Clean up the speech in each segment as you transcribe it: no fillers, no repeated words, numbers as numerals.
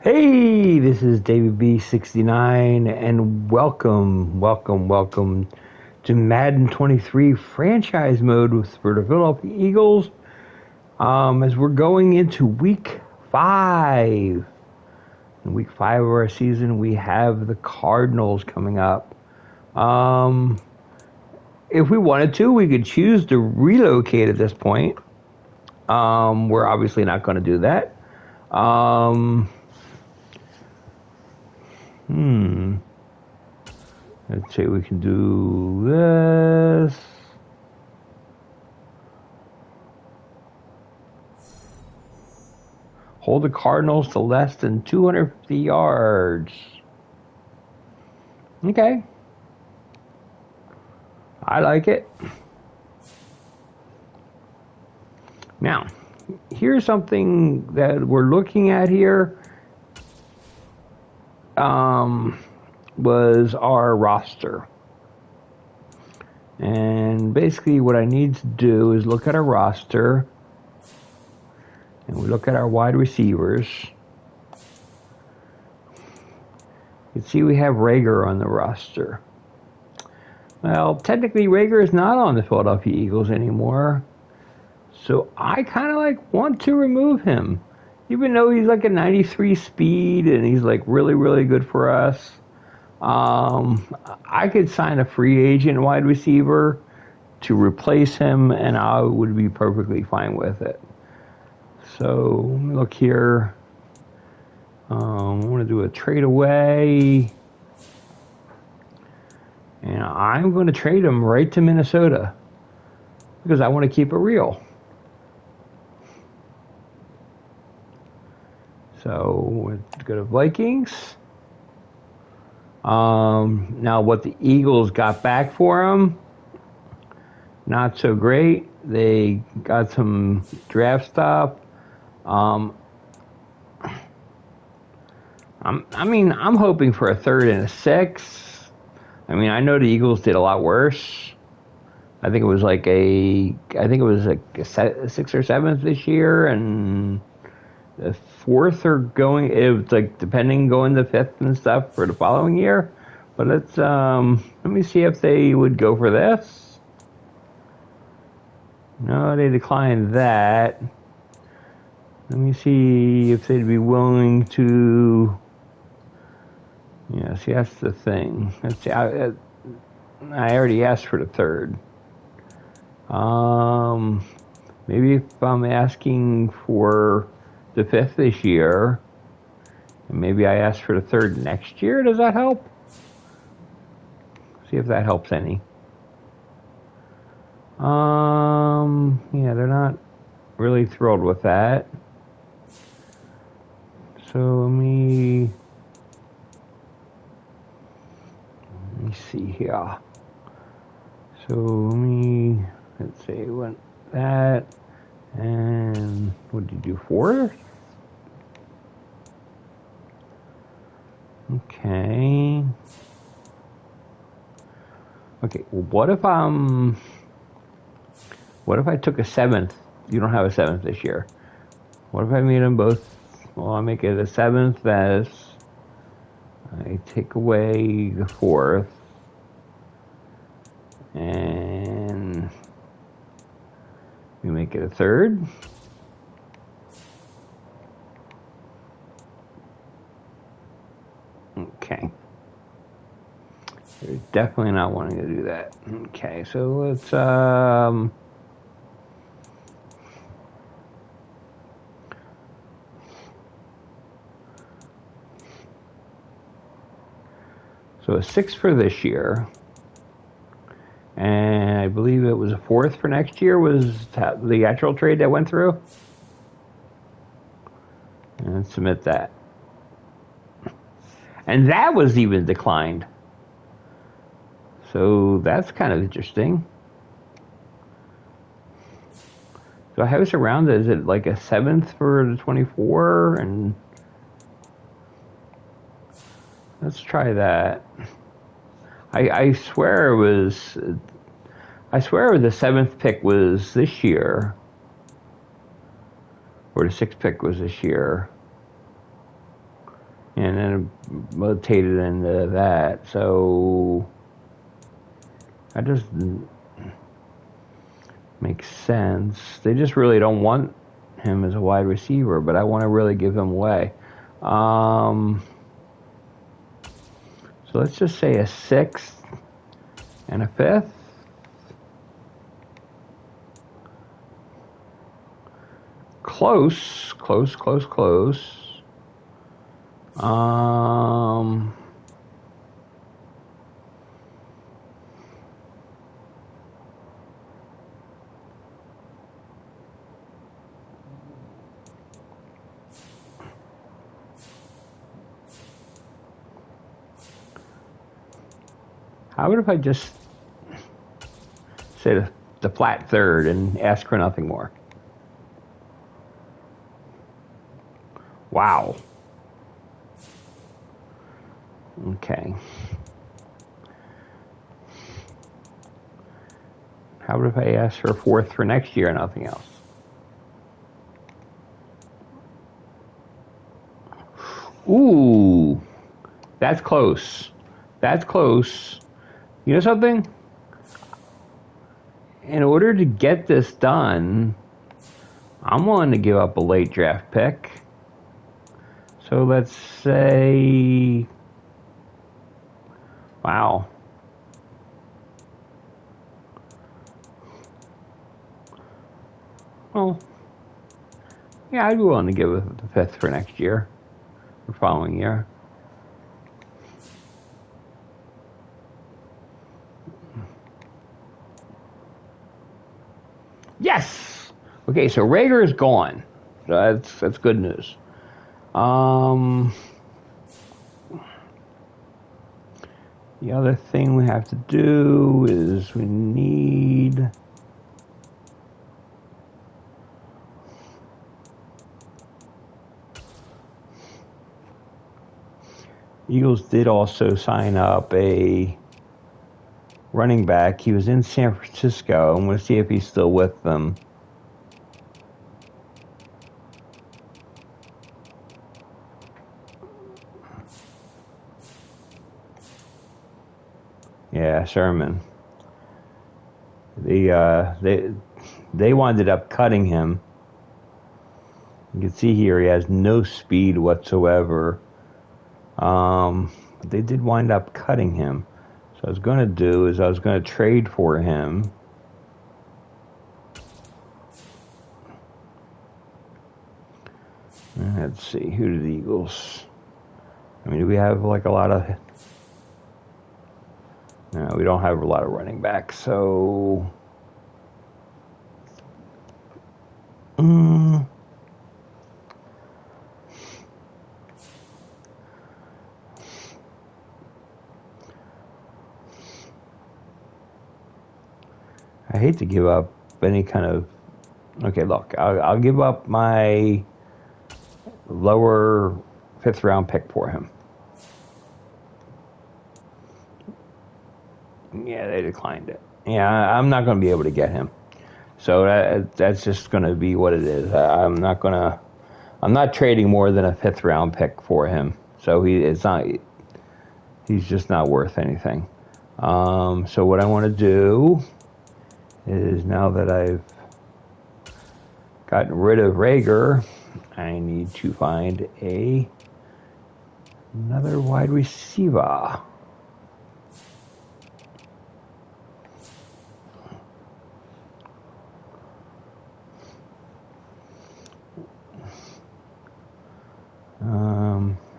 Hey, this is David B69 and welcome to Madden 23 franchise mode for the Philadelphia Eagles. As we're going into week 5. In week 5 of our season, we have the Cardinals coming up. If we wanted to, we could choose to relocate at this point. We're obviously not going to do that. Let's say we can do this. Hold the Cardinals to less than 250 yards. Okay. I like it. Now, here's something that we're looking at here. Was our roster. And basically what I need to do is look at our roster and we look at our wide receivers. You can see we have Rager on the roster. Well, technically Rager is not on the Philadelphia Eagles anymore. So I kind of want to remove him. Even though he's like a 93 speed and he's really, really good for us. I could sign a free agent wide receiver to replace him, and I would be perfectly fine with it. So, let me look here. I want to do a trade away. And I'm going to trade him right to Minnesota because I want to keep it real. So, let's go to Vikings. Now what the Eagles got back for him, not so great. They got some draft stuff. I'm hoping for a 3rd and a 6th. I know the Eagles did a lot worse. I think it was like a 6th or 7th this year, and the 4th or going, it was depending, going the 5th and stuff for the following year. But let's let me see if they would go for this. No, they declined that. Let me see if they'd be willing to. Yeah, see, that's the thing. Let's see, I already asked for the 3rd. Maybe if I'm asking for the 5th this year, and maybe I ask for the 3rd next year. Does that help? See if that helps any. Yeah, they're not really thrilled with that. So let me see here. So let's say what that. And what did you do? 4th? Okay. Okay, well, what if I took a 7th? You don't have a 7th this year. What if I made them both? Well, I'll make it a 7th as I take away the 4th. And we make it a 3rd. Okay. They're definitely not wanting to do that. Okay, so let's so a 6 for this year. And I believe it was a 4th for next year was the actual trade that went through. And submit that. And that was even declined. So that's kind of interesting. So I have this around, is it like a 7th for the 24? And let's try that. I swear it was. I swear the 7th pick was this year, or the 6th pick was this year. and then it rotated into that. So that doesn't make sense. They just really don't want him as a wide receiver, but I want to really give him away. So let's just say a 6th and a 5th. Close. How about if I just say the flat 3rd and ask for nothing more? Wow. Okay. How about if I ask for a 4th for next year and nothing else? Ooh. That's close. You know something? In order to get this done, I'm willing to give up a late draft pick. So let's say, wow. Well, yeah, I'd be willing to give it the 5th for next year, the following year. Yes. Okay, so Rager is gone. So that's good news. The other thing we have to do is we need Eagles did also sign up a running back. He was in San Francisco. I'm going to see if he's still with them. Yeah, Sherman. They wound up cutting him. You can see here he has no speed whatsoever. But they did wind up cutting him. So what I was going to do is I was going to trade for him. Let's see, who did the Eagles? I mean, do we have like a lot of... No, we don't have a lot of running backs, so... I hate to give up any kind of... Okay, look, I'll give up my lower 5th round pick for him. Yeah, they declined it. Yeah, I'm not going to be able to get him. So that's just going to be what it is. I'm not trading more than a 5th round pick for him. So he's just not worth anything. So what I want to do is, now that I've gotten rid of Rager, I need to find another wide receiver.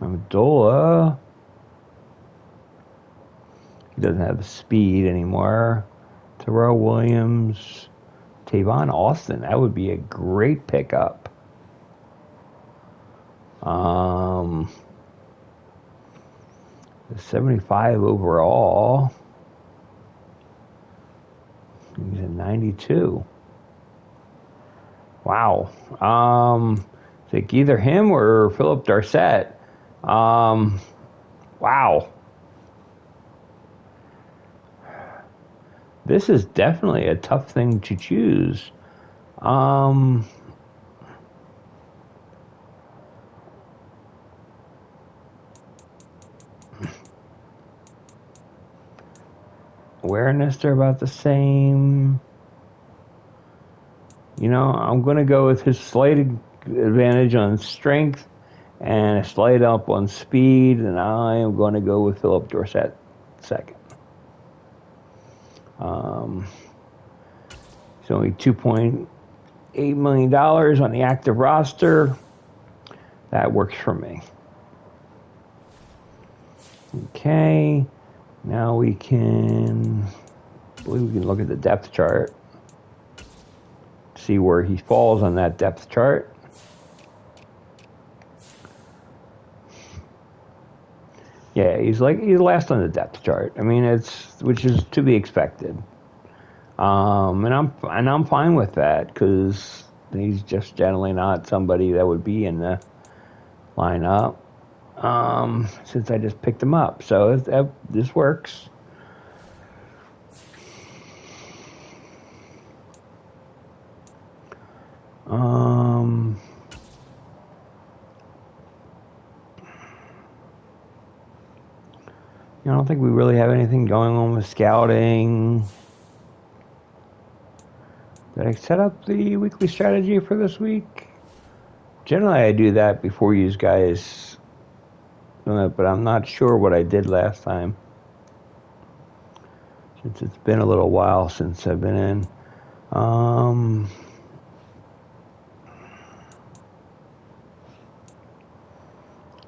Amendola. He doesn't have the speed anymore. Terrell Williams. Tavon Austin. That would be a great pickup. 75 overall. He's a 92. Wow. It's like either him or Philip Dorsett. Wow. This is definitely a tough thing to choose. awareness, they're about the same. You know, I'm going to go with his slight advantage on strength and a slight up on speed, and I am going to go with Philip Dorsett second. He's only $2.8 million on the active roster. That works for me. Okay, now we can, I believe we can look at the depth chart, see where he falls on that depth chart. Yeah, he's last on the depth chart. I mean, which is to be expected. And I'm fine with that because he's just generally not somebody that would be in the lineup. Since I just picked him up, so this works. I don't think we really have anything going on with scouting. Did I set up the weekly strategy for this week? Generally, I do that before you guys, but I'm not sure what I did last time. Since it's been a little while since I've been in.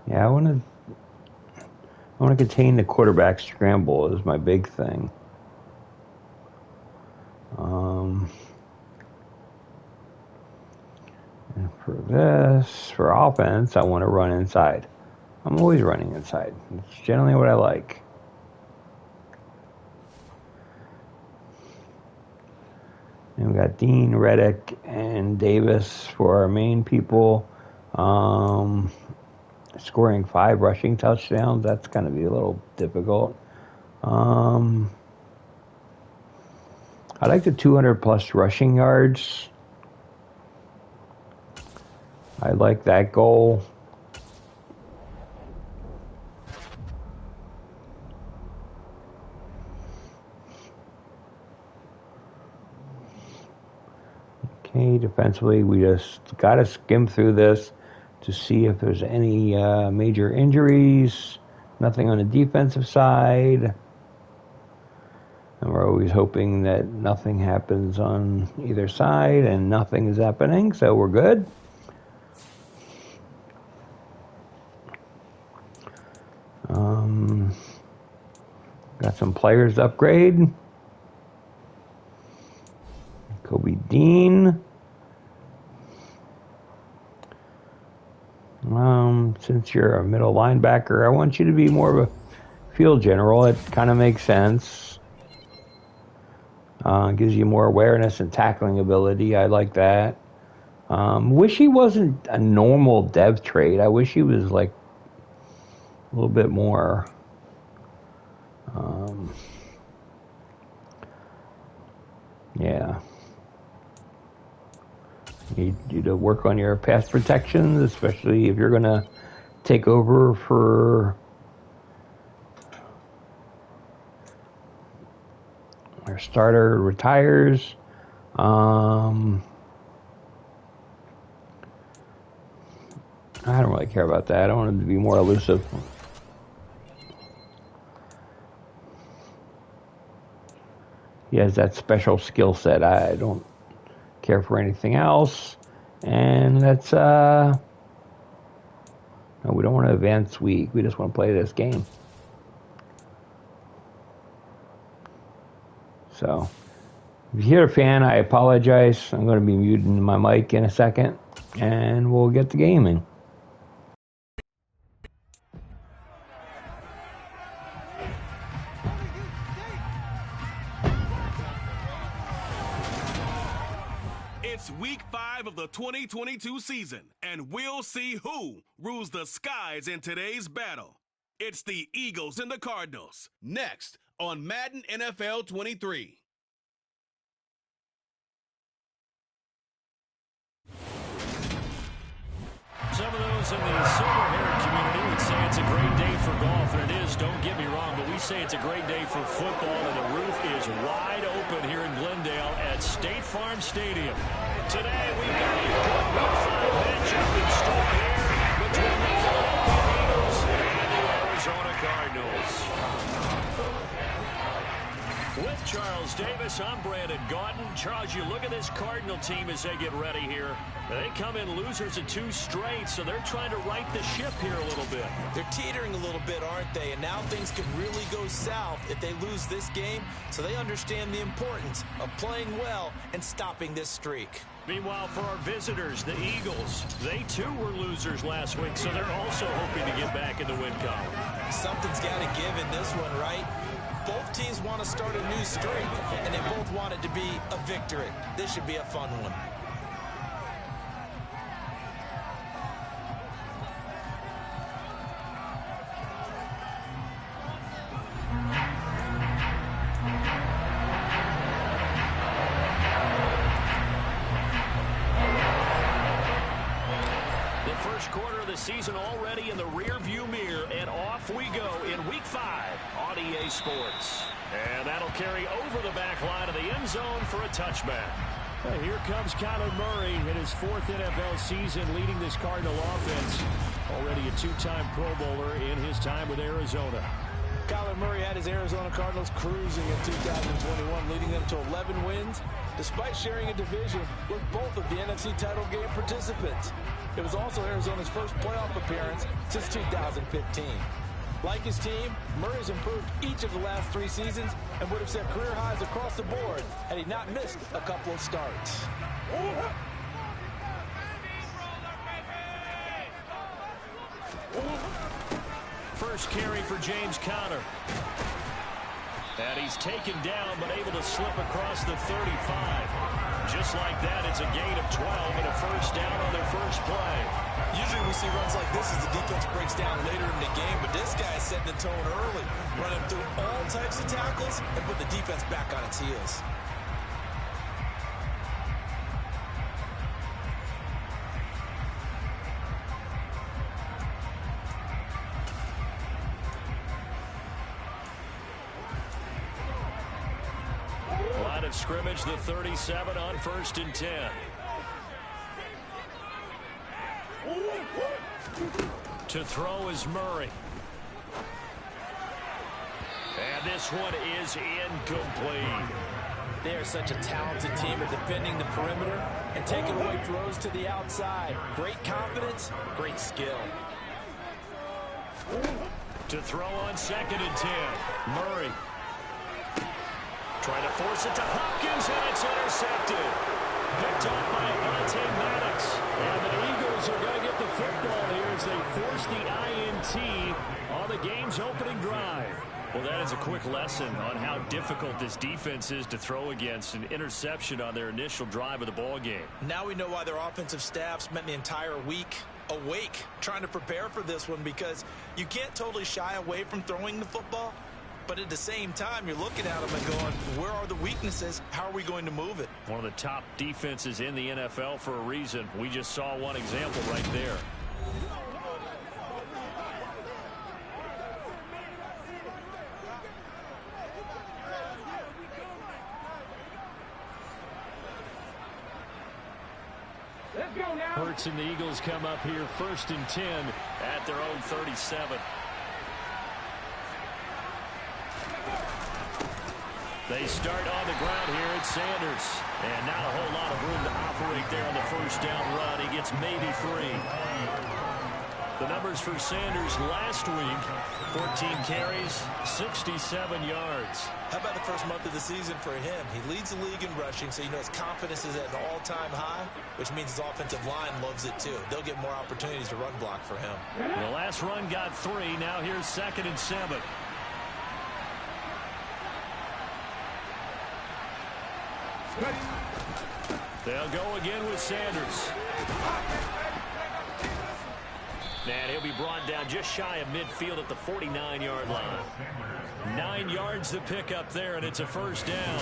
Yeah, I want to contain the quarterback scramble is my big thing. And for offense, I want to run inside. I'm always running inside. It's generally what I like. And we got Dean, Reddick, and Davis for our main people. Scoring 5 rushing touchdowns, that's going to be a little difficult. I like the 200-plus rushing yards. I like that goal. Okay, defensively, we just got to skim through this to see if there's any major injuries. Nothing on the defensive side. And we're always hoping that nothing happens on either side, and nothing is happening, so we're good. Got some players to upgrade. Kobe Dean. Since you're a middle linebacker, I want you to be more of a field general. It kind of makes sense. Gives you more awareness and tackling ability. I like that. Wish he wasn't a normal dev trade. I wish he was like a little bit more. Yeah. Need you to work on your pass protections, especially if you're going to take over for our starter retires. I don't really care about that. I want him to be more elusive. He has that special skill set. I don't care for anything else. And that's no, we don't want to advance week. We just want to play this game. So if you're a fan, I apologize. I'm going to be muting my mic in a second, and we'll get to gaming. It's week 5 of the 2022 season, and we'll see who rules the skies in today's battle. It's the Eagles and the Cardinals, next on Madden NFL 23. Some of those in the silver-haired community would say it's a great day for golf, and it is, don't get me wrong, but we say it's a great day for football, and the roof is wide open here in Glendale at State Farm Stadium. Today, we've got a good Week 5 matchup in store here between the Philadelphia Eagles and the Arizona Cardinals. With Charles Davis, I'm Brandon Gaudin. Charles, you look at this Cardinal team as they get ready here. They come in losers of 2 straight, so they're trying to right the ship here a little bit. They're teetering a little bit, aren't they? And now things could really go south if they lose this game, so they understand the importance of playing well and stopping this streak. Meanwhile, for our visitors, the Eagles, they too were losers last week, so they're also hoping to get back in the win column. Something's got to give in this one, right? Both teams want to start a new streak, and they both want it to be a victory. This should be a fun one. The first quarter of the season already in the rear-view mirror, and off we go in Week 5 on EA Sports. And that'll carry over the back line of the end zone for a touchback. Here comes Kyler Murray in his 4th NFL season leading this Cardinal offense. Already a 2-time Pro Bowler in his time with Arizona. Kyler Murray had his Arizona Cardinals cruising in 2021, leading them to 11 wins, despite sharing a division with both of the NFC title game participants. It was also Arizona's first playoff appearance since 2015. Like his team, Murray's improved each of the last 3 seasons and would have set career highs across the board had he not missed a couple of starts. First carry for James Conner. And he's taken down, but able to slip across the 35. Just like that, it's a gain of 12 and a first down on their first play. Usually we see runs like this as the defense breaks down later in the game, but this guy is setting the tone early, running through all types of tackles and put the defense back on its heels. Line of scrimmage, the 37 on 1st and 10. To throw is Murray. And this one is incomplete. They are such a talented team at defending the perimeter and taking away throws to the outside. Great confidence, great skill. To throw on 2nd and 10. Murray. Trying to force it to Hopkins, and it's intercepted. Picked off by Avonte Maddox. And the Eagles are going to get the football here as they force the INT on the game's opening drive. Well, that is a quick lesson on how difficult this defense is to throw against. An interception on their initial drive of the ball game. Now we know why their offensive staff spent the entire week awake trying to prepare for this one, because you can't totally shy away from throwing the football. But at the same time, you're looking at them and going, where are the weaknesses? How are we going to move it? One of the top defenses in the NFL for a reason. We just saw one example right there. Hurts and the Eagles come up here 1st and 10 at their own 37. They start on the ground here at Sanders. And not a whole lot of room to operate there on the first down run. He gets maybe 3. The numbers for Sanders last week, 14 carries, 67 yards. How about the first month of the season for him? He leads the league in rushing, so you know his confidence is at an all-time high, which means his offensive line loves it too. They'll get more opportunities to run block for him. The last run got 3. Now here's 2nd and 7. They'll go again with Sanders. And he'll be brought down just shy of midfield at the 49-yard line. 9 yards to pick up there, and it's a first down.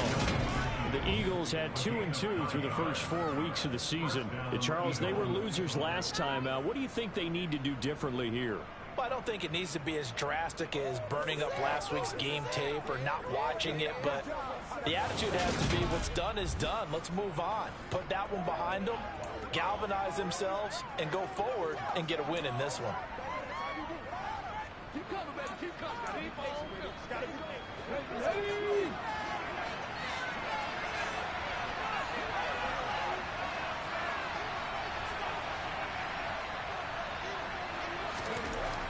The Eagles had 2-2 through the first 4 weeks of the season. Charles, they were losers last time out. What do you think they need to do differently here? Well, I don't think it needs to be as drastic as burning up last week's game tape or not watching it, but the attitude has to be what's done is done. Let's move on. Put that one behind them, galvanize themselves, and go forward and get a win in this one. Keep coming, baby. Keep coming. Ready?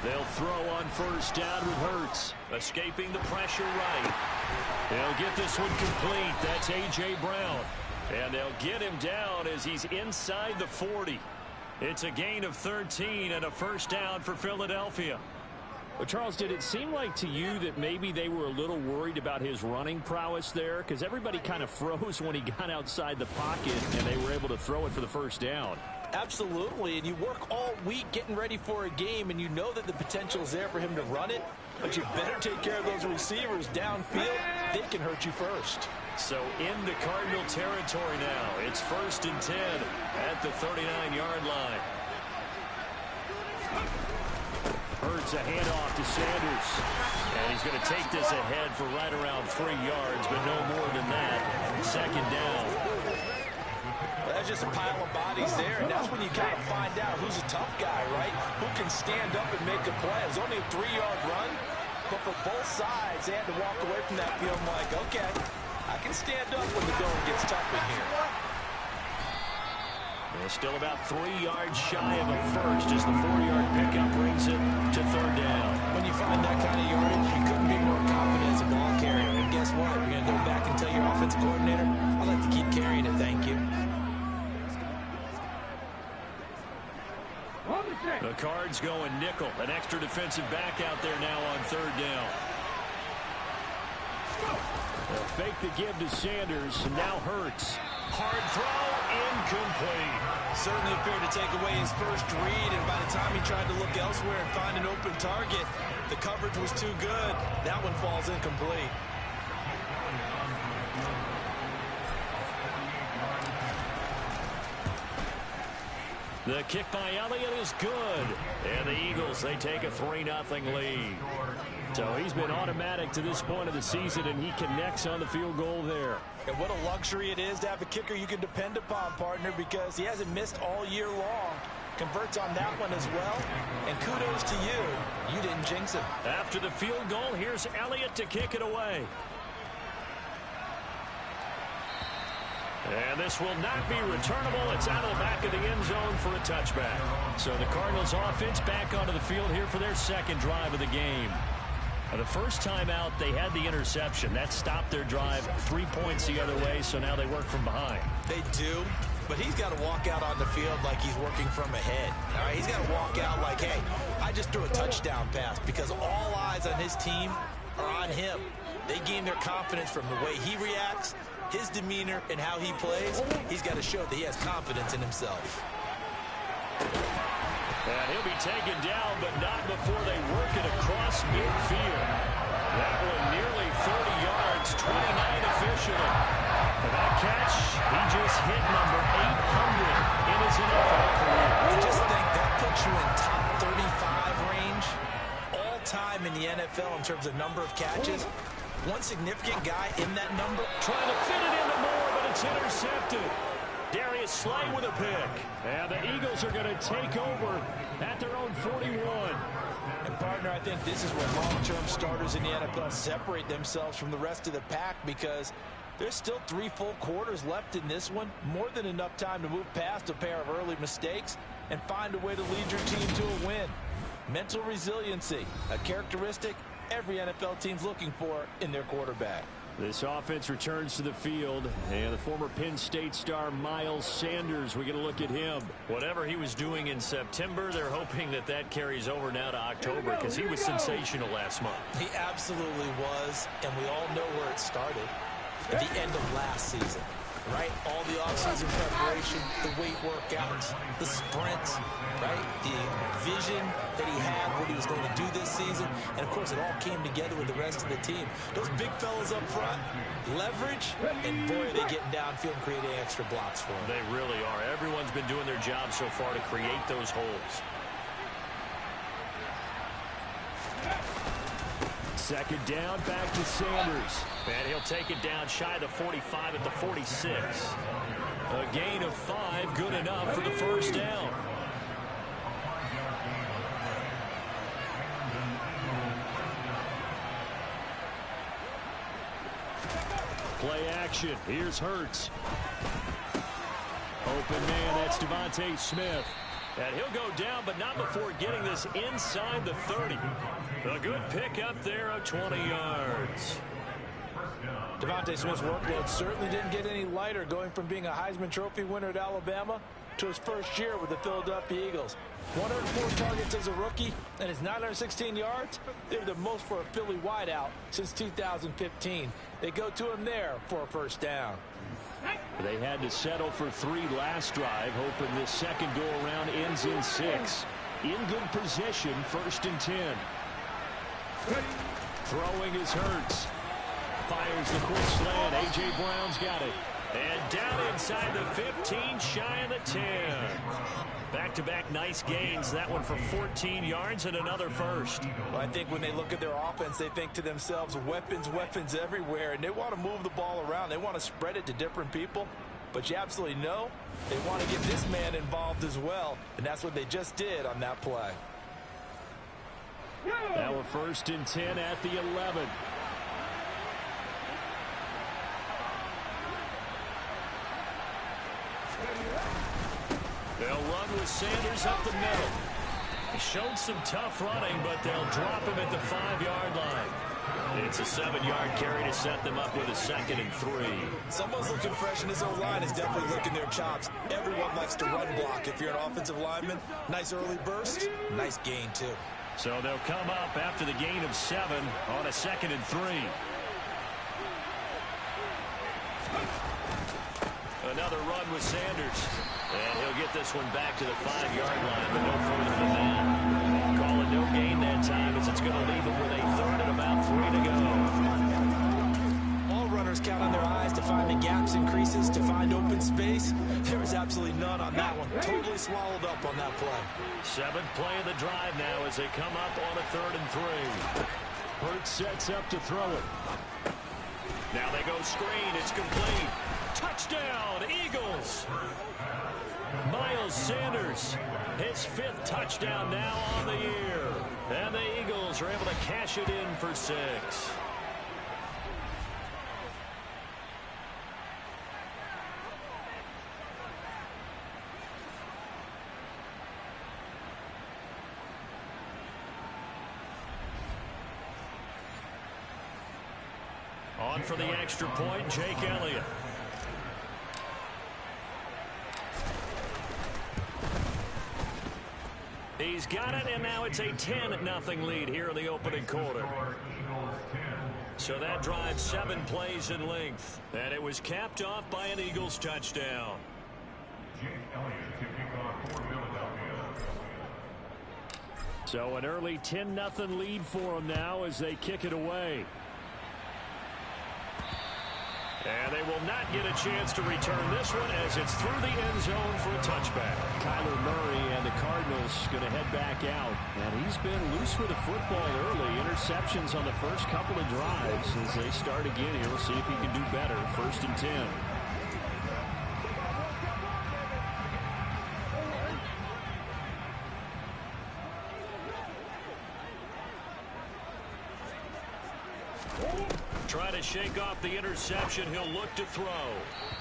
They'll throw on first down with Hurts. Escaping the pressure right. They'll get this one complete. That's A.J. Brown. And they'll get him down as he's inside the 40. It's a gain of 13 and a first down for Philadelphia. Well, Charles, did it seem like to you that maybe they were a little worried about his running prowess there? Because everybody kind of froze when he got outside the pocket and they were able to throw it for the first down. Absolutely, and you work all week getting ready for a game, and you know that the potential is there for him to run it, but you better take care of those receivers downfield. They can hurt you first. So into Cardinal territory now. It's 1st and 10 at the 39-yard line. Hurts a handoff to Sanders. And he's going to take this ahead for right around 3 yards, but no more than that. 2nd down. That's just a pile of bodies there, and that's when you kind of find out who's a tough guy, right? Who can stand up and make a play. It was only a 3-yard run, but for both sides, they had to walk away from that field like, okay, I can stand up when the going gets tough in here. They're still about 3 yards shy of a first as the 4-yard pickup brings it to 3rd down. When you find that kind of yardage, you couldn't be more confident as a ball carrier. And guess what? You're going to go back and tell your offensive coordinator, I'd like to keep carrying it, thank you. The Cards going nickel. An extra defensive back out there now on 3rd down. They'll fake the give to Sanders, and now Hurts. Hard throw, incomplete. Certainly appeared to take away his first read, and by the time he tried to look elsewhere and find an open target, the coverage was too good. That one falls incomplete. The kick by Elliott is good. And the Eagles, they take a 3-0 lead. So he's been automatic to this point of the season, and he connects on the field goal there. And what a luxury it is to have a kicker you can depend upon, partner, because he hasn't missed all year long. Converts on that one as well. And kudos to you. You didn't jinx him. After the field goal, here's Elliott to kick it away. And this will not be returnable. It's out of the back of the end zone for a touchback. So the Cardinals offense back onto the field here for their 2nd drive of the game. The first time out, they had the interception. That stopped their drive 3 points the other way, so now they work from behind. They do, but he's got to walk out on the field like he's working from ahead. All right, he's got to walk out like, hey, I just threw a touchdown pass, because all eyes on his team are on him. They gain their confidence from the way he reacts, his demeanor, and how he plays. He's got to show that he has confidence in himself. And he'll be taken down, but not before they work it across midfield. That one nearly 30 yards, 29 officially. For that catch, he just hit number 800 in his NFL career. I just think that puts you in top 35 range all-time in the NFL in terms of number of catches. One significant guy in that number. Trying to fit it into Moore, but it's intercepted. Darius Slay with a pick. And the Eagles are going to take over at their own 41. And, partner, I think this is where long-term starters in the NFL separate themselves from the rest of the pack, because there's still 3 full quarters left in this one. More than enough time to move past a pair of early mistakes and find a way to lead your team to a win. Mental resiliency, a characteristic every NFL team's looking for in their quarterback. This offense returns to the field, and the former Penn State star Miles Sanders, we're going to look at him. Whatever he was doing in September, they're hoping that that carries over now to October, because he was sensational last month. He absolutely was, and we all know where it started. At the end of last season, right? All the offseason preparation, the weight workouts, the sprints, right? The vision that he had, what he was going to do this season. And, of course, it all came together with the rest of the team. Those big fellas up front, leverage, and, boy, are they getting downfield and creating extra blocks for him. They really are. Everyone's been doing their job so far to create those holes. Second down, back to Sanders. And he'll take it down shy of the 45 at the 46. A gain of 5, good enough for the first down. Play action. Here's Hurts. Open man, that's Devontae Smith. And he'll go down, but not before getting this inside the 30. A good pickup there of 20 yards. Devontae Smith's workload certainly didn't get any lighter, going from being a Heisman Trophy winner at Alabama to his first year with the Philadelphia Eagles. 104 targets as a rookie, and his 916 yards, they were the most for a Philly wideout since 2015. They go to him there for a first down. They had to settle for 3 last drive, hoping this second go-around ends in 6. In good position, 1st and 10. Throwing is Hurts. Fires the quick slant. A.J. Brown's got it. And down inside the 15, shy of the 10. Back-to-back nice gains. That one for 14 yards and another first. Well, I think when they look at their offense, they think to themselves, weapons, weapons everywhere. And they want to move the ball around. They want to spread it to different people. But you absolutely know they want to get this man involved as well. And that's what they just did on that play. Now a 1st and 10 at the 11. They'll run with Sanders up the middle. He showed some tough running, but they'll drop him at the 5-yard line. It's a 7-yard carry to set them up with a 2nd and 3. Someone's looking fresh, and this O-line is definitely licking their chops. Everyone likes to run block. If you're an offensive lineman, nice early burst, nice gain too. So they'll come up after the gain of 7 on a 2nd and 3. Another run with Sanders. And he'll get this one back to the 5-yard line, but no further than that. Call it no gain that time, as it's going to leave him with a 3rd and about 3 to go. All runners count on their eyes to find the gaps and creases, to find open space. There was absolutely none on that one. Totally swallowed up on that play. 7th play of the drive now as they come up on a 3rd and 3. Hurts sets up to throw it. Now they go screen. It's complete. Touchdown, Eagles! Miles Sanders, his 5th touchdown now on the year. And the Eagles are able to cash it in for 6. On for the extra point, Jake Elliott. He's got it, and now it's a 10-0 lead here in the opening quarter. So that drives 7 plays in length, and it was capped off by an Eagles touchdown. So an early 10-0 lead for them now as they kick it away. And they will not get a chance to return this one as it's through the end zone for a touchback. Kyler Murray and the Cardinals going to head back out. And he's been loose with the football early. Interceptions on the first couple of drives. As they start again here, we'll see if he can do better. 1st and 10. Try to shake off the interception. He'll look to throw.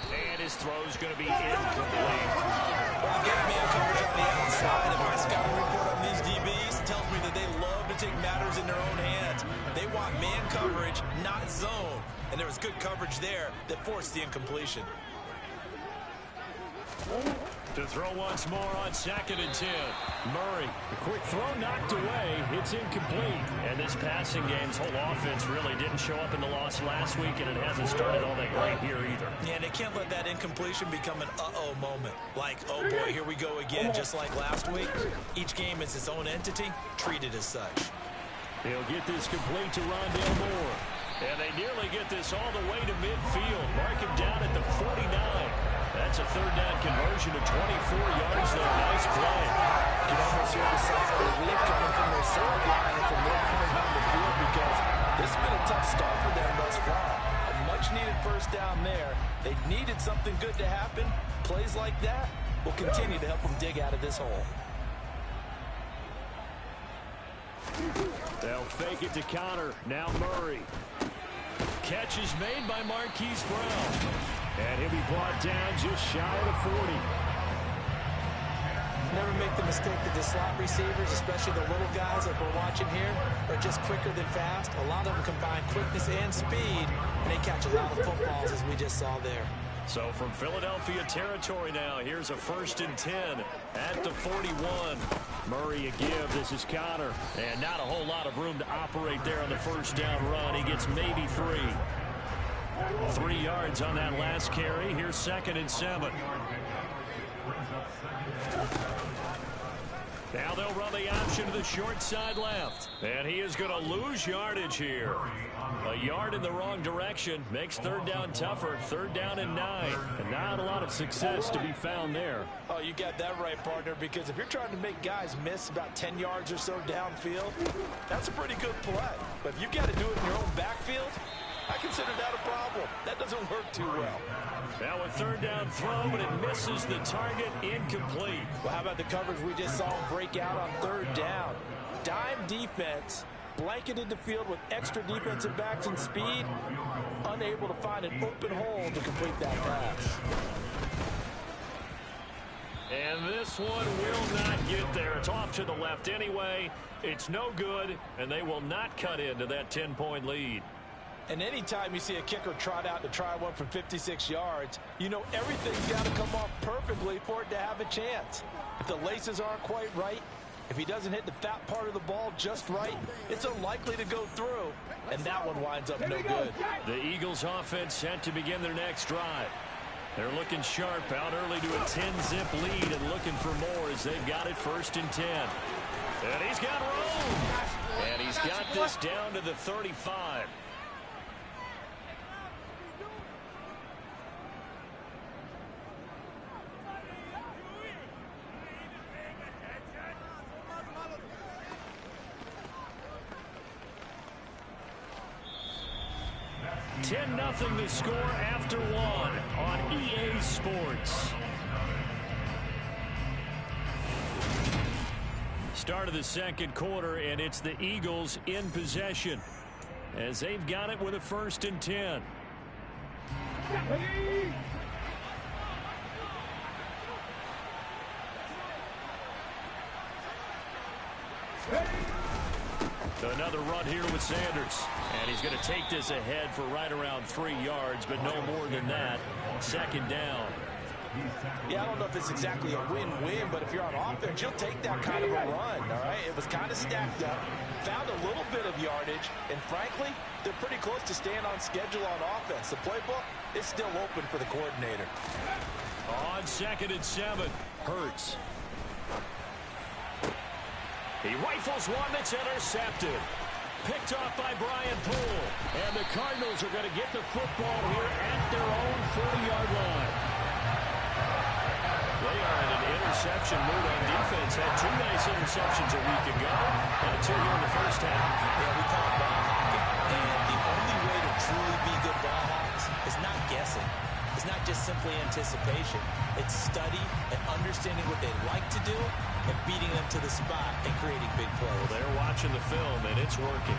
And his throw's going to be incomplete. Well, I'm getting man coverage on the outside, and my scouting report on these DBs tells me that they love to take matters in their own hands. They want man coverage, not zone. And there was good coverage there that forced the incompletion. To throw once more on 2nd and 10. Murray, a quick throw knocked away. It's incomplete. And this passing game's whole offense really didn't show up in the loss last week, and it hasn't started all that great here either. Yeah, and they can't let that incompletion become an uh-oh moment. Like, oh boy, here we go again, just like last week. Each game is its own entity, treated as such. He'll get this complete to Rondale Moore. And they nearly get this all the way to midfield. Mark him down at the 49. That's a 3rd down conversion to 24 yards there. Nice play. You can almost hear the sigh of relief coming from their sideline and from their coming down the field, because this They needed something good to happen. Plays like that will continue to help them dig out of this hole. They'll fake it to Connor. Now Murray. Catch is made by Marquise Brown. And he'll be brought down just shy of the 40. Never make the mistake that the slot receivers, especially the little guys like we're watching here, are just quicker than fast. A lot of them combine quickness and speed, and they catch a lot of footballs, as we just saw there. So from Philadelphia territory now, here's a 1st and 10 at the 41. Murray a give. This is Connor. And not a whole lot of room to operate there on the first down run. He gets maybe 3. 3 yards on that last carry. Here's 2nd and 7. Now they'll run the option to the short side left. And he is going to lose yardage here. A yard in the wrong direction makes 3rd down tougher. 3rd down and 9. And not a lot of success to be found there. Oh, you got that right, partner, because if you're trying to make guys miss about 10 yards or so downfield, that's a pretty good play. But if you got to do it in your own backfield, I consider that a problem. That doesn't work too well. Now a 3rd down throw, but it misses the target. Incomplete. Well, how about the coverage we just saw him break out on 3rd down? Dime defense, blanketed the field with extra defensive backs and speed, unable to find an open hole to complete that pass. And this one will not get there. It's off to the left anyway. It's no good, and they will not cut into that 10-point lead. And anytime you see a kicker trot out to try one from 56 yards, you know everything's got to come off perfectly for it to have a chance. If the laces aren't quite right, if he doesn't hit the fat part of the ball just right, it's unlikely to go through, and that one winds up no good. The Eagles offense set to begin their next drive. They're looking sharp, out early to a 10-zip lead and looking for more as they've got it 1st and 10. And he's got room. And he's got this down to the 35. Nothing to score after 1 on EA Sports. Start of the 2nd quarter, and it's the Eagles in possession as they've got it with a 1st and 10. Another run here with Sanders. And he's going to take this ahead for right around 3 yards, but no more than that. 2nd down. Yeah, I don't know if it's exactly a win-win, but if you're on offense, you'll take that kind of a run, all right? It was kind of stacked up, found a little bit of yardage, and frankly, they're pretty close to staying on schedule on offense. The playbook is still open for the coordinator. On 2nd and 7, Hurts. He rifles one that's intercepted. Picked off by Brian Poole. And the Cardinals are going to get the football here at their own 40-yard line. They are in an interception mood on defense. Had 2 nice interceptions a week ago. And 2 here in the first half. Yeah, we call it ball hawking. And the only way to truly be good ball hawks is not guessing. It's not just simply anticipation. It's study and understanding what they like to do and beating them to the spot and creating big plays. Well, they're watching the film, and it's working.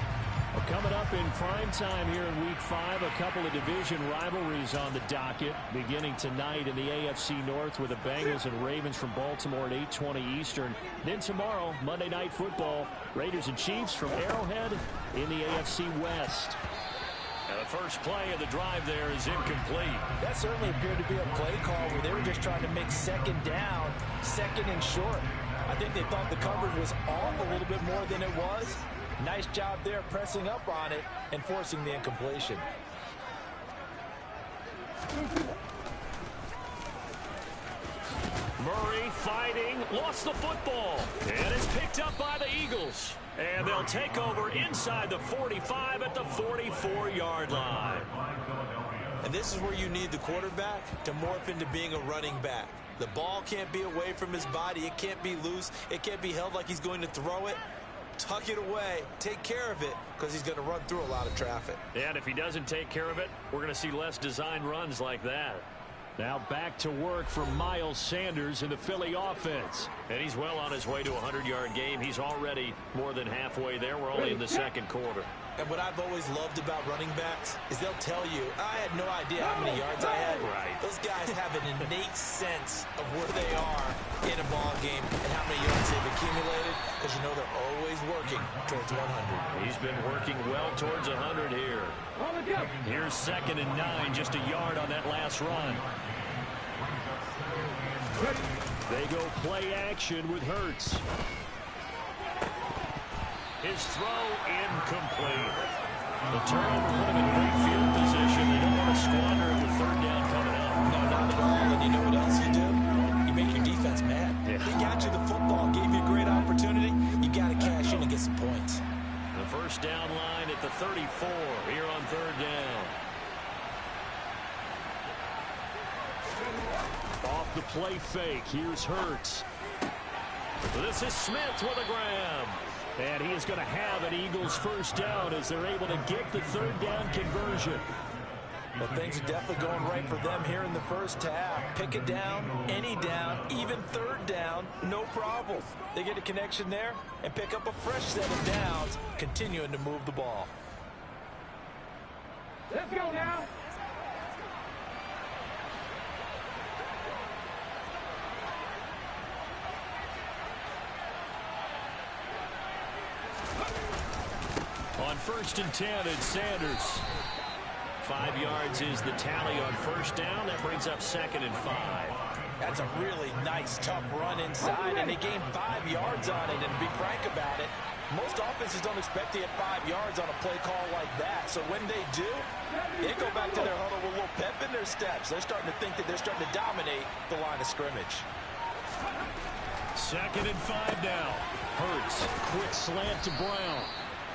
Well, coming up in prime time here in Week 5, a couple of division rivalries on the docket, beginning tonight in the AFC North with the Bengals and Ravens from Baltimore at 8:20 Eastern. Then tomorrow, Monday Night Football, Raiders and Chiefs from Arrowhead in the AFC West. And the first play of the drive there is incomplete. That certainly appeared to be a play call where they were just trying to make 2nd down, 2nd and short. I think they thought the coverage was off a little bit more than it was. Nice job there pressing up on it and forcing the incompletion. Murray fighting, lost the football, and it's picked up by the Eagles. And they'll take over inside the 45 at the 44-yard line. And this is where you need the quarterback to morph into being a running back. The ball can't be away from his body. It can't be loose. It can't be held like he's going to throw it. tuck it away, take care of it, because he's going to run through a lot of traffic. And if he doesn't take care of it, we're going to see less design runs like that. Now back to work for Miles Sanders in the Philly offense. And he's well on his way to a 100-yard game. He's already more than halfway there. We're only in the second quarter. And what I've always loved about running backs is they'll tell you, I had no idea how many yards I had. Right. Those guys have an innate sense of where they are in a ball game and how many yards they've accumulated, because you know they're always working towards 100. He's been working well towards 100 here. Here's 2nd and 9, just a yard on that last run. They go play action with Hurts. His throw incomplete. The turnover put him in great field position. They don't want to squander the 3rd down coming up. No, not at all. And you know what else you do? You make your defense mad. Yeah. They got you the football, gave you a great opportunity. You got to cash in and get some points. The 1st down line at the 34 here on 3rd down. Off the play fake. Here's Hurts. This is Smith with a grab. And he is going to have an Eagles 1st down as they're able to get the 3rd down conversion. Well, things are definitely going right for them here in the first half. Pick it down, any down, even 3rd down, no problem. They get a connection there and pick up a fresh set of downs, continuing to move the ball. Let's go now. On 1st and 10, it's Sanders. 5 yards is the tally on 1st down. That brings up 2nd and 5. That's a really nice, tough run inside, and they gained 5 yards on it. And to be frank about it, most offenses don't expect to get 5 yards on a play call like that. So when they do, they go back to their huddle with a little pep in their steps. They're starting to think that they're starting to dominate the line of scrimmage. 2nd and 5 now. Hurts, quick slant to Brown.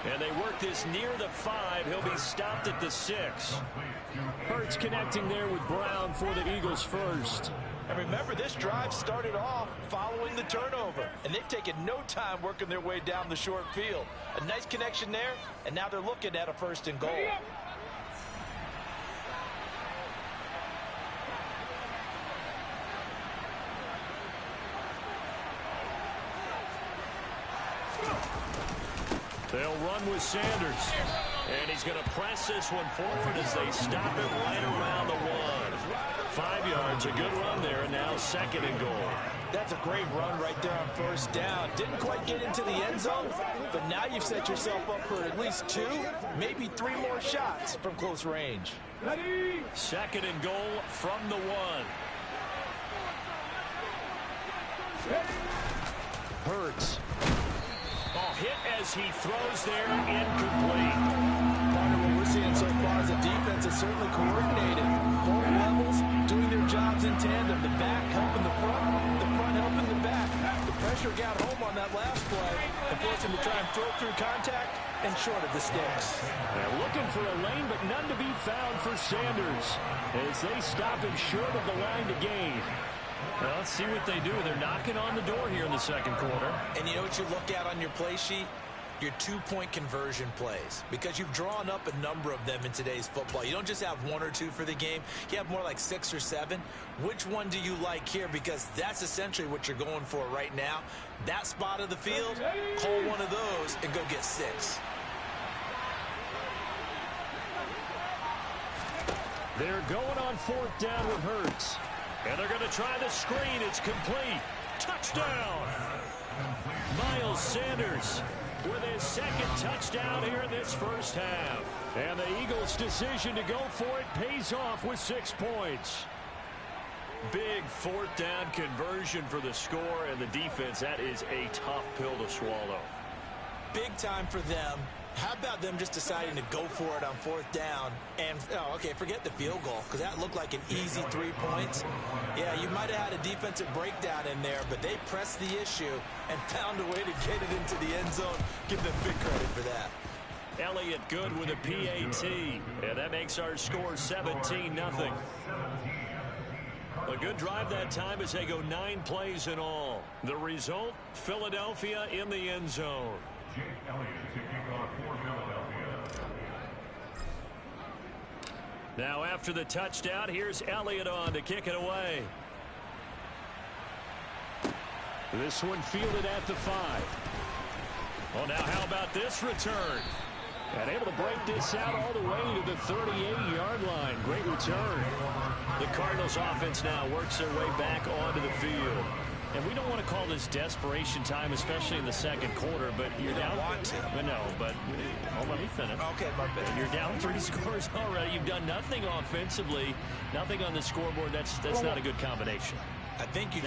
And they work this near the 5. He'll be stopped at the 6. Hurts connecting there with Brown for the Eagles 1st. And remember, this drive started off following the turnover. And they've taken no time working their way down the short field. A nice connection there, and now they're looking at a 1st and goal. They'll run with Sanders. And he's going to press this one forward as they stop it right around the 1. 5 yards, a good run there, and now 2nd and goal. That's a great run right there on 1st down. Didn't quite get into the end zone, but now you've set yourself up for at least 2, maybe 3 more shots from close range. 2nd and goal from the 1. Hurts. Oh, hit as he throws there, incomplete. Part of what we're seeing so far is the defense is certainly coordinated. Both levels doing their jobs in tandem. The back helping the front helping the back. The pressure got home on that last play and forced him to try and throw through contact and short of the sticks. They're looking for a lane, but none to be found for Sanders as they stop him short of the line to gain. Well, let's see what they do. They're knocking on the door here in the second quarter. And you know what you look at on your play sheet? Your 2-point conversion plays, because you've drawn up a number of them in today's football. You don't just have 1 or 2 for the game. You have more like 6 or 7. Which one do you like here? Because that's essentially what you're going for right now. That spot of the field, call one of those and go get 6. They're going on 4th down with Hurts. And they're going to try the screen. It's complete. Touchdown. Miles Sanders with his 2nd touchdown here in this first half. And the Eagles' decision to go for it pays off with 6 points. Big 4th down conversion for the score, and the defense, that is a tough pill to swallow. Big time for them. How about them just deciding to go for it on 4th down and, okay, forget the field goal, because that looked like an easy 3 points. Yeah, you might have had a defensive breakdown in there, but they pressed the issue and found a way to get it into the end zone. Give them big credit for that. Elliott good with a PAT, and that makes our score 17-0. A good drive that time as they go 9 plays in all. The result, Philadelphia in the end zone. Now after the touchdown, here's Elliott on to kick it away. This one fielded at the 5. Well, now how about this return? And able to break this out all the way to the 38-yard line. Great return. The Cardinals offense now works their way back onto the field. And we don't want to call this desperation time, especially in the second quarter, but you're down. Want to. But no, but let me finish. Okay, my bad. You're down 3 scores already. You've done nothing offensively, nothing on the scoreboard. That's not a good combination. I think you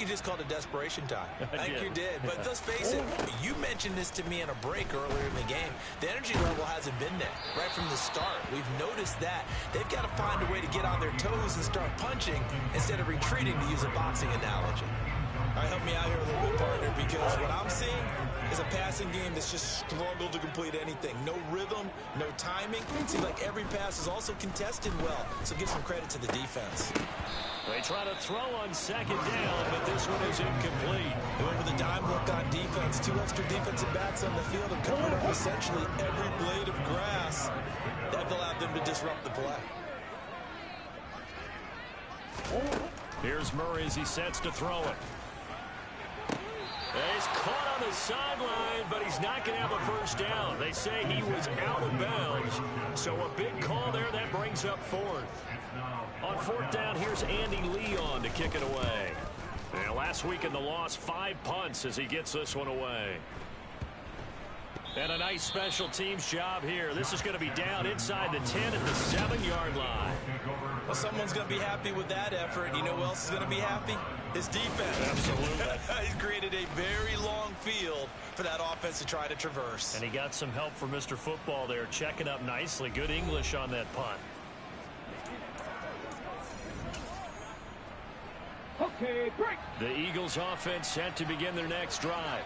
just called it desperation time. I think you did. But let's face it, you mentioned this to me in a break earlier in the game. The energy level hasn't been there right from the start. We've noticed that. They've got to find a way to get on their toes and start punching instead of retreating, to use a boxing analogy. All right, help me out here a little bit, partner, because what I'm seeing is a passing game that's just struggled to complete anything. No rhythm, no timing. It seems like every pass is also contested well, so give some credit to the defense. They try to throw on second down, but this one is incomplete. Over the dime look on defense, 2 extra defensive backs on the field have covered up essentially every blade of grass that allowed them to disrupt the play. Here's Murray as he sets to throw it. He's caught on the sideline, but he's not going to have a first down. They say he was out of bounds, so a big call there that brings up 4th. On 4th down, here's Andy Lee on to kick it away. And last week in the loss, 5 punts as he gets this one away. And a nice special teams job here. This is going to be down inside the 10 at the 7-yard line. Well, someone's going to be happy with that effort. You know who else is going to be happy? His defense. Absolutely. He's created a very long field for that offense to try to traverse. And he got some help from Mr. Football there, checking up nicely. Good English on that punt. Okay, break. The Eagles offense set to begin their next drive.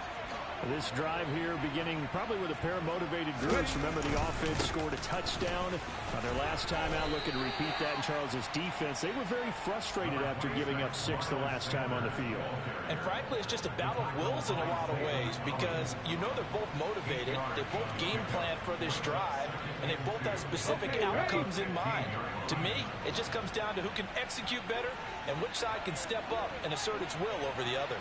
This drive here beginning probably with a pair of motivated groups. Remember, the offense scored a touchdown on their last time out, looking to repeat that in Charles's defense. They were very frustrated after giving up 6 the last time on the field. And frankly, it's just a battle of wills in a lot of ways, because you know they're both motivated, they both game plan for this drive, and they both have specific outcomes in mind. To me, it just comes down to who can execute better and which side can step up and assert its will over the other.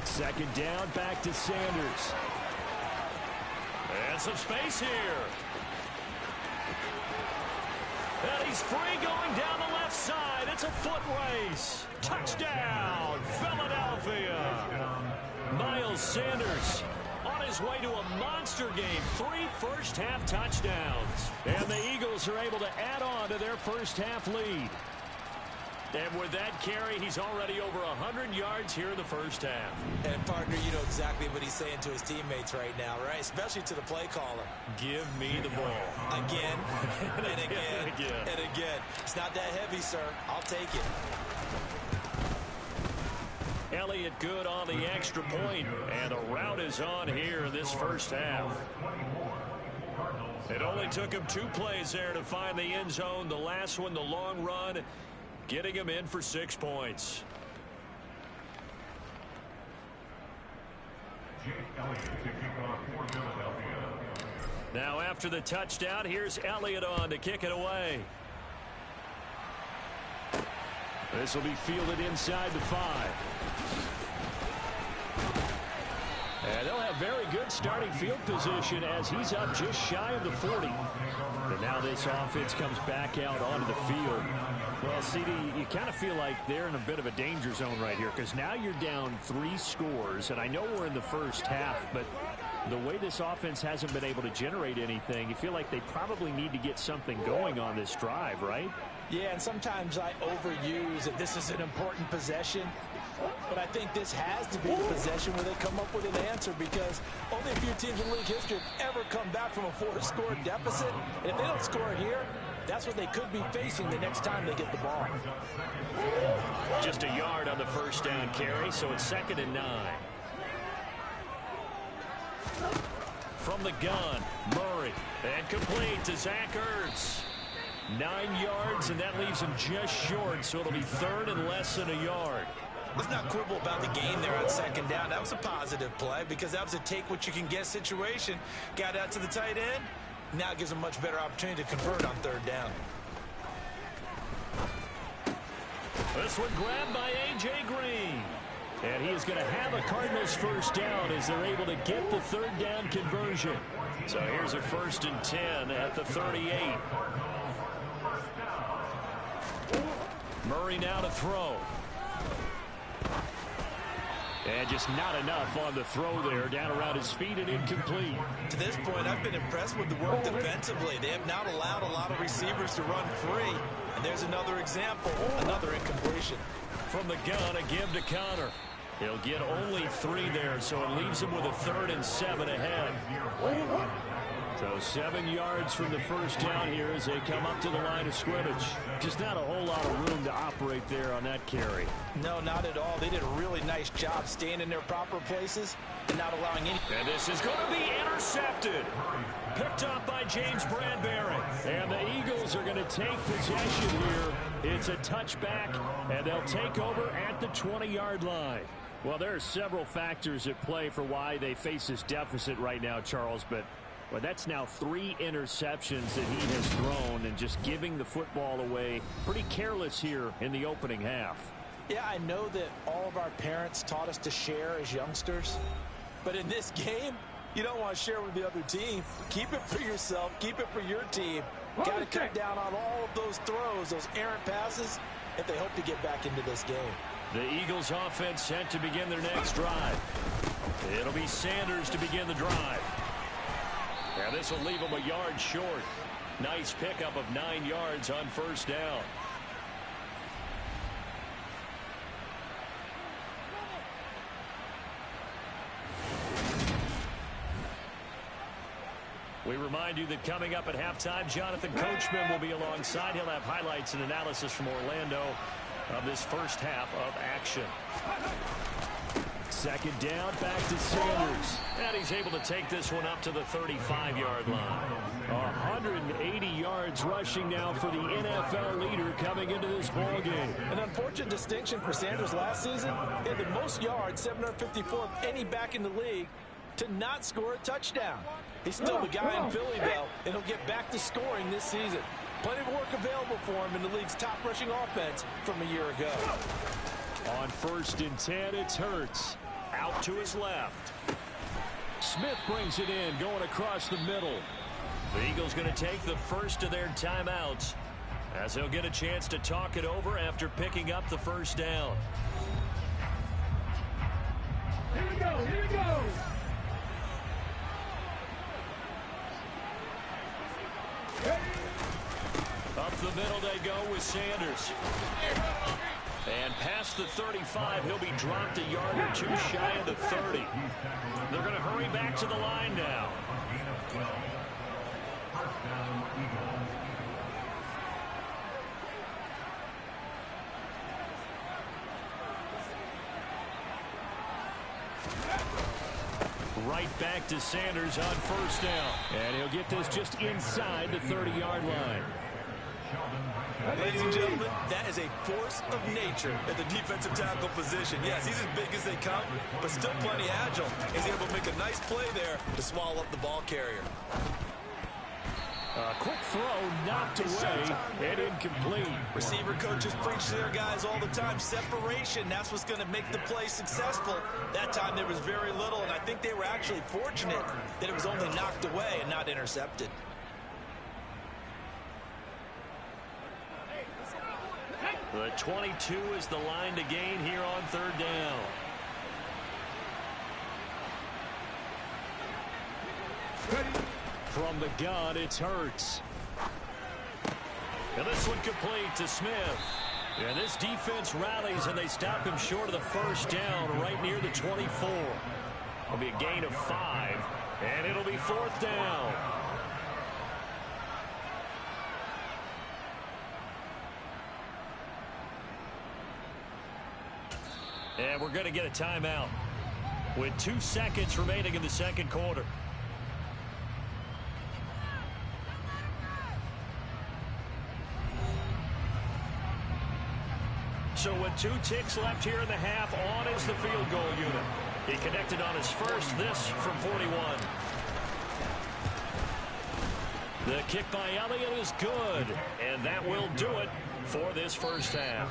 Second down, back to Sanders. And some space here. And he's free going down the left side. It's a foot race. Touchdown, Philadelphia. Miles Sanders on his way to a monster game. 3 first-half touchdowns. And the Eagles are able to add on to their first-half lead. And with that carry, he's already over 100 yards here in the first half. And, partner, you know exactly what he's saying to his teammates right now, right? Especially to the play caller. Give me the ball. Again, and again, and again. It's not that heavy, sir. I'll take it. Elliott good on the extra point, and the route is on here in this first half. It only took him 2 plays there to find the end zone. The last one, the long run, getting him in for 6 points. Now after the touchdown, here's Elliott on to kick it away. This will be fielded inside the 5. And they'll have very good starting field position as he's up just shy of the 40. And now this offense comes back out onto the field. Well, CD, you kind of feel like they're in a bit of a danger zone right here, because now you're down 3 scores, and I know we're in the first half, but the way this offense hasn't been able to generate anything, you feel like they probably need to get something going on this drive, right? Yeah, and sometimes I overuse that this is an important possession. But I think this has to be the possession where they come up with an answer, because only a few teams in league history have ever come back from a 4-score deficit. And if they don't score here, that's what they could be facing the next time they get the ball. Just a yard on the first down carry, so it's 2nd and 9. From the gun, Murray, and complete to Zach Ertz. 9 yards, and that leaves him just short, so it'll be third and less than a yard. Let's not quibble about the game there on second down. That was a positive play because that was a take-what-you-can-get situation. Got out to the tight end. Now it gives him a much better opportunity to convert on third down. This one grabbed by A.J. Green. And he is going to have a Cardinals first down as they're able to get the third down conversion. So here's a 1st and 10 at the 38. Murray now to throw. And just not enough on the throw there. Down around his feet and incomplete. To this point, I've been impressed with the work defensively. They have not allowed a lot of receivers to run free. And there's another example, another incompletion. From the gun, a give to Connor. He'll get only 3 there, so it leaves him with a 3rd and 7 ahead. So 7 yards from the first down here as they come up to the line of scrimmage. Just not a whole lot of room to operate there on that carry. No, not at all. They did a really nice job staying in their proper places and not allowing any. And this is going to be intercepted. Picked up by James Bradbury. And the Eagles are going to take possession here. It's a touchback, and they'll take over at the 20-yard line. Well, there are several factors at play for why they face this deficit right now, Charles, but that's now 3 interceptions that he has thrown and just giving the football away. Pretty careless here in the opening half. Yeah, I know that all of our parents taught us to share as youngsters, but in this game, you don't want to share with the other team. Keep it for yourself. Keep it for your team. Got to cut down on all of those throws, those errant passes, if they hope to get back into this game. The Eagles offense set to begin their next drive. It'll be Sanders to begin the drive. Now this will leave him a yard short. Nice pickup of 9 yards on first down. We remind you that coming up at halftime, Jonathan Coachman will be alongside. He'll have highlights and analysis from Orlando of this first half of action. Second down, back to Sanders. And he's able to take this one up to the 35-yard line. 180 yards rushing now for the NFL leader coming into this ballgame. An unfortunate distinction for Sanders last season. He had the most yards, 754 of any back in the league, to not score a touchdown. He's still the guy in Philly, though, and he'll get back to scoring this season. Plenty of work available for him in the league's top rushing offense from a year ago. On 1st and 10, it's Hurts. Out to his left. Smith brings it in, going across the middle. The Eagles going to take the first of their timeouts as they'll get a chance to talk it over after picking up the first down. Here we go, here we go. Up the middle they go with Sanders. And past the 35, he'll be dropped a yard or 2 shy of the 30. They're going to hurry back to the line now. Right back to Sanders on first down. And he'll get this just inside the 30-yard line. Ladies and gentlemen, that is a force of nature at the defensive tackle position. Yes, he's as big as they come, but still plenty agile. He's able to make a nice play there to swallow up the ball carrier. Quick throw knocked away and incomplete. Receiver coaches preach to their guys all the time. Separation, that's what's going to make the play successful. That time there was very little, and I think they were actually fortunate that it was only knocked away and not intercepted. The 22 is the line to gain here on third down. From the gun, it's Hurts. And this one complete to Smith. And this defense rallies, and they stop him short of the first down right near the 24. It'll be a gain of 5, and it'll be 4th down. And we're going to get a timeout with 2 seconds remaining in the second quarter. So with 2 ticks left here in the half, on is the field goal unit. He connected on his first, this from 41. The kick by Elliott is good, and that will do it for this first half.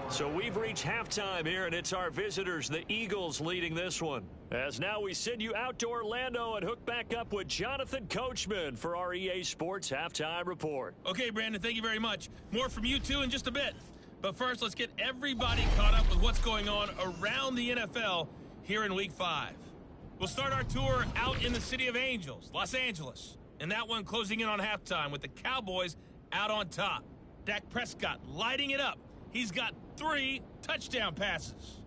So we've reached halftime here, and it's our visitors, the Eagles, leading this one. As now we send you out to Orlando and hook back up with Jonathan Coachman for our EA Sports Halftime Report. Okay, Brandon, thank you very much. More from you two in just a bit. But first, let's get everybody caught up with what's going on around the NFL here in Week 5. We'll start our tour out in the City of Angels, Los Angeles. And that one closing in on halftime with the Cowboys out on top. Dak Prescott lighting it up. He's got 3 touchdown passes.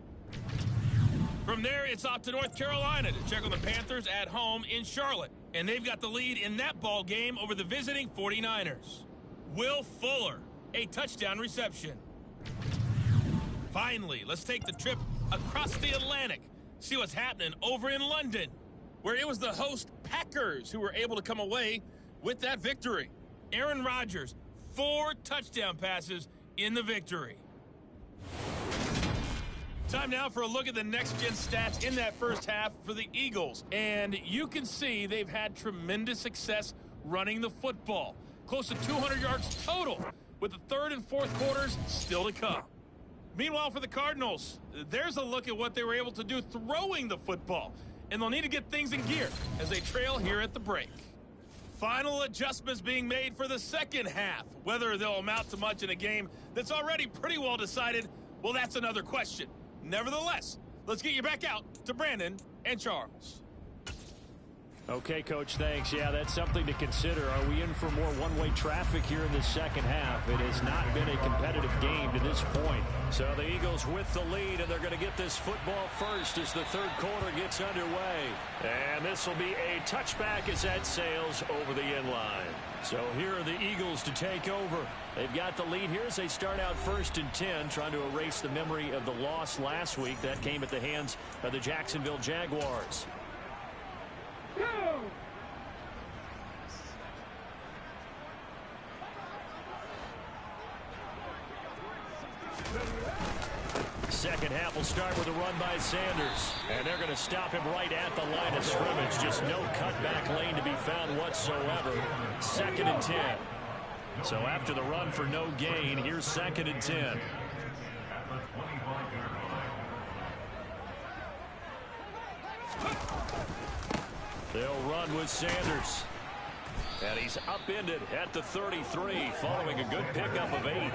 From there, it's off to North Carolina to check on the Panthers at home in Charlotte. And they've got the lead in that ball game over the visiting 49ers. Will Fuller, a touchdown reception. Finally, let's take the trip across the Atlantic. See what's happening over in London, where it was the host Packers who were able to come away with that victory. Aaron Rodgers, 4 touchdown passes in the victory. Time now for a look at the next-gen stats in that first half for the Eagles. And you can see they've had tremendous success running the football. Close to 200 yards total, with the third and fourth quarters still to come. Meanwhile, for the Cardinals, there's a look at what they were able to do throwing the football. And they'll need to get things in gear as they trail here at the break. Final adjustments being made for the second half. Whether they'll amount to much in a game that's already pretty well decided, well, that's another question. Nevertheless, let's get you back out to Brandon and Charles. Okay, Coach, thanks. Yeah, that's something to consider. Are we in for more one-way traffic here in the second half? It has not been a competitive game to this point. So the Eagles with the lead, and they're going to get this football first as the third quarter gets underway. And this will be a touchback as that sails over the end line. So here are the Eagles to take over. They've got the lead here as they start out 1st and 10, trying to erase the memory of the loss last week. That came at the hands of the Jacksonville Jaguars. Second half will start with a run by Sanders. And they're going to stop him right at the line of scrimmage. Just no cutback lane to be found whatsoever. 2nd and 10. So after the run for no gain, here's 2nd and 10. They'll run with Sanders. And he's upended at the 33 following a good pickup of 8.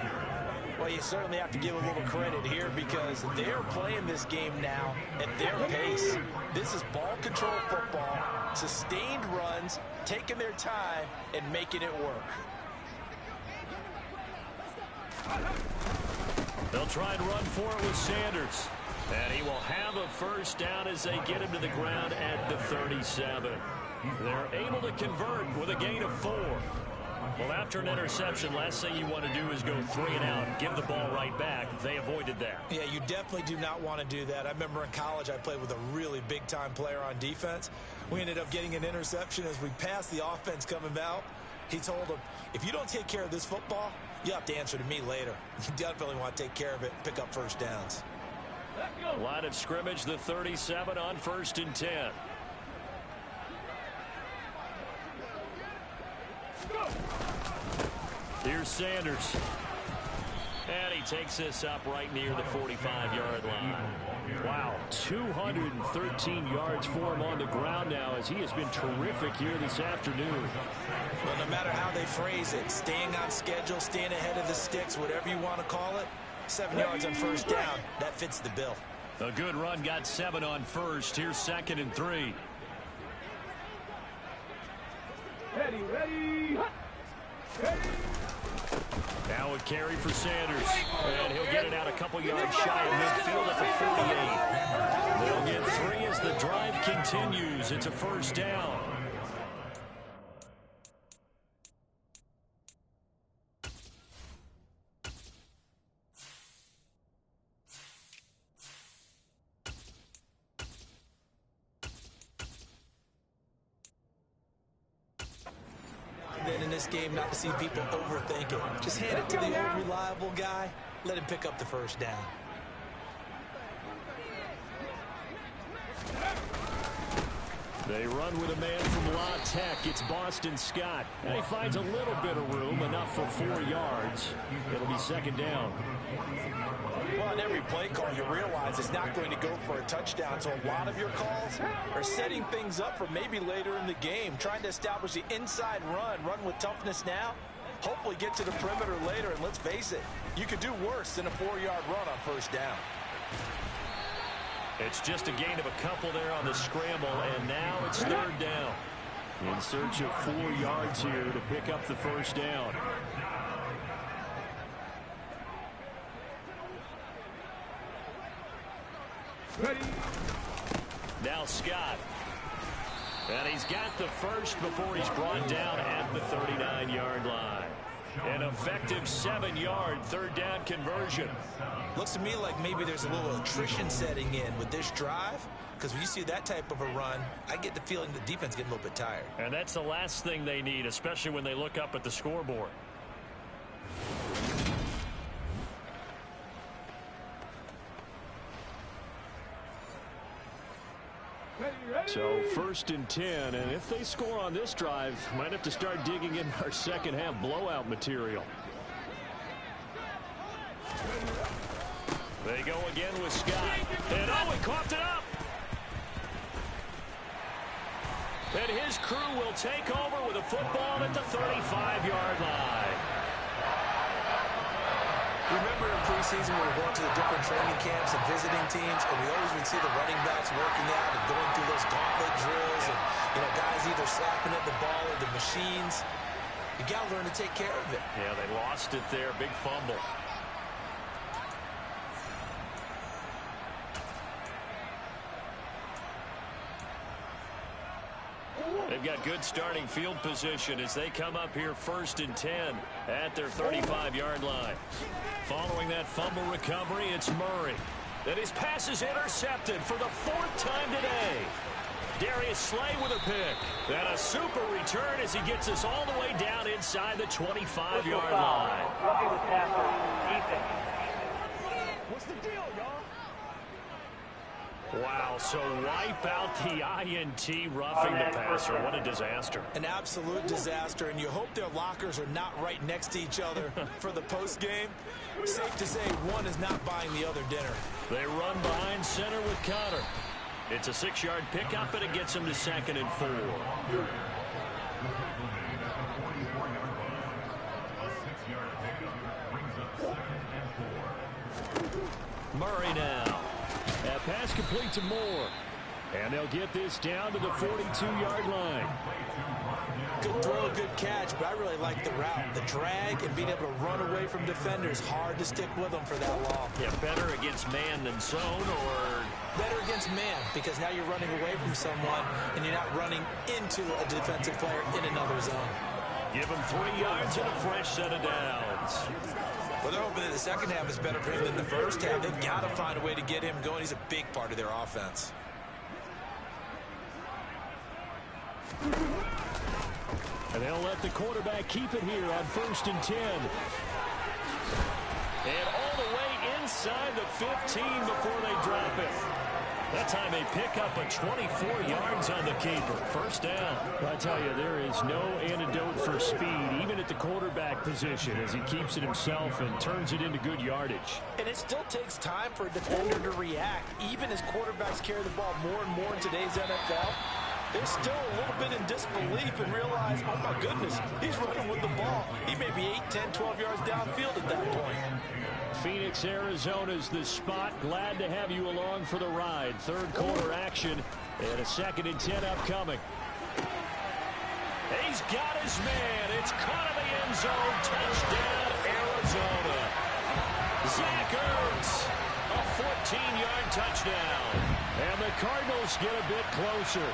Well, you certainly have to give a little credit here because they're playing this game now at their pace. This is ball control football, sustained runs, taking their time, and making it work. They'll try and run for it with Sanders. And he will have a first down as they get him to the ground at the 37. They're able to convert with a gain of 4. Well, after an interception, last thing you want to do is go 3 and out and give the ball right back. They avoided that. Yeah, you definitely do not want to do that. I remember in college I played with a really big-time player on defense. We ended up getting an interception as we passed the offense coming out. He told him, if you don't take care of this football, you have to answer to me later. You definitely want to take care of it and pick up first downs. Line of scrimmage, the 37 on 1st and 10. Here's Sanders. And he takes this up right near the 45-yard line. Wow, 213 yards for him on the ground now as he has been terrific here this afternoon. Well, no matter how they phrase it, staying on schedule, staying ahead of the sticks, whatever you want to call it, 7 yards on first down, that fits the bill. A good run got 7 on first. Here's 2nd and 3. Ready. Now a carry for Sanders. And he'll get it out a couple yards shy of midfield at the 48. They'll get 3 as the drive continues. It's a first down. In this game, not to see people overthink it. Just hand it to the old reliable guy. let him pick up the first down. They run with a man from La Tech. It's Boston Scott. And he finds a little bit of room, enough for 4 yards. It'll be second down. Well, on every play call, you realize it's not going to go for a touchdown. So a lot of your calls are setting things up for maybe later in the game, trying to establish the inside run with toughness now, hopefully get to the perimeter later. And let's face it, you could do worse than a 4-yard run on first down. It's just a gain of a couple there on the scramble, and now it's third down. In search of 4 yards here to pick up the first down. Ready. Now Scott. And he's got the first before he's brought down at the 39-yard line. An effective 7-yard third down conversion. Looks to me like maybe there's a little attrition setting in with this drive, because when you see that type of a run, I get the feeling the defense getting a little bit tired. And that's the last thing they need, especially when they look up at the scoreboard. So first and 10, and if they score on this drive, might have to start digging in our second half blowout material. They go again with Scott. And oh, he coughed it up. And his crew will take over with a football at the 35-yard line. Remember in preseason when we went to the different training camps and visiting teams, and we always would see the running backs working out and going through those gauntlet drills, and guys either slapping at the ball or the machines. You got to learn to take care of it. Yeah, they lost it there. Big fumble. They've got good starting field position as they come up here first and 10 at their 35-yard line. Following that fumble recovery, it's Murray. And his pass is intercepted for the 4th time today. Darius Slay with a pick. And a super return as he gets us all the way down inside the 25-yard line. What's the deal, y'all? Wow, so wipe out the INT roughing the passer. What a disaster. An absolute disaster, and you hope their lockers are not right next to each other for the postgame. Safe to say one is not buying the other dinner. They run behind center with Connor. It's a 6-yard pickup, and it gets him to 2nd and 4. Murray now. That pass complete to Moore. And they'll get this down to the 42-yard line. Good throw, good catch, but I really like the route. The drag and being able to run away from defenders, hard to stick with them for that long. Yeah, better against man than zone, or? Better against man, because now you're running away from someone and you're not running into a defensive player in another zone. Give him 3 yards and a fresh set of downs. Well, they're hoping that the second half is better for him than the first half. They've got to find a way to get him going. He's a big part of their offense. And they'll let the quarterback keep it here on 1st and 10. And all the way inside the 15 before they drop it. That time they pick up a 24 yards on the keeper. First down. I tell you, there is no antidote for speed, even at the quarterback position, as he keeps it himself and turns it into good yardage. And it still takes time for a defender to react. Even as quarterbacks carry the ball more and more in today's NFL, they're still a little bit in disbelief and realize, oh my goodness, he's running with the ball. He may be 8, 10, 12 yards downfield at that point. Phoenix, Arizona's the spot. Glad to have you along for the ride. Third quarter action and a 2nd and 10 upcoming. He's got his man. It's caught in the end zone. Touchdown, Arizona. Zach Ertz, a 14-yard touchdown. And the Cardinals get a bit closer.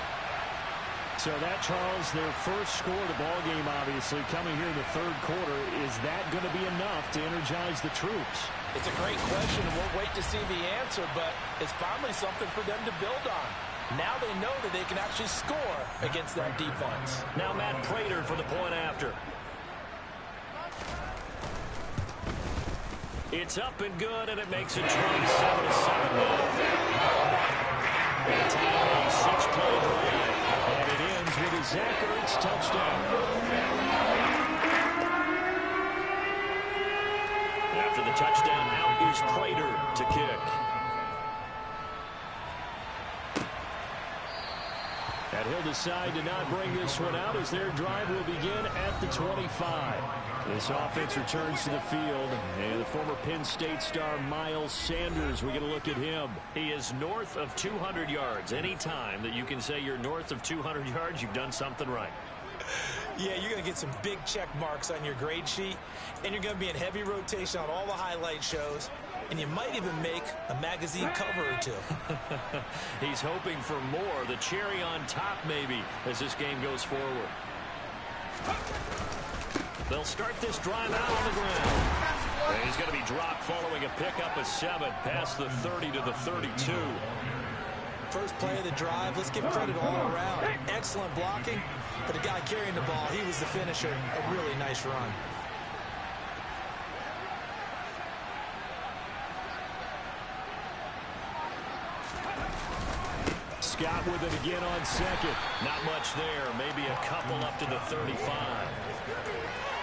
So that, Charles, their first score of the ballgame, obviously, coming here in the third quarter. Is that going to be enough to energize the troops? It's a great question, and we'll wait to see the answer, but it's finally something for them to build on. Now they know that they can actually score against that defense. Now Matt Prater for the point after. It's up and good, and it makes it 27-7 now. And time on a 6-play drive, and it ends with a Zach Ertz touchdown. After the touchdown, out is Prater to kick. And he'll decide to not bring this one out as their drive will begin at the 25. This offense returns to the field, and the former Penn State star Miles Sanders, we're going to look at him. He is north of 200 yards. Any time that you can say you're north of 200 yards, you've done something right. Yeah, you're going to get some big check marks on your grade sheet, and you're going to be in heavy rotation on all the highlight shows, and you might even make a magazine cover or two. He's hoping for more, the cherry on top maybe, as this game goes forward. They'll start this drive out on the ground. And he's going to be dropped following a pickup of 7 past the 30 to the 32. First play of the drive, let's give credit all around. Excellent blocking, but the guy carrying the ball, he was the finisher. A really nice run. Scott with it again on second. Not much there. Maybe a couple up to the 35.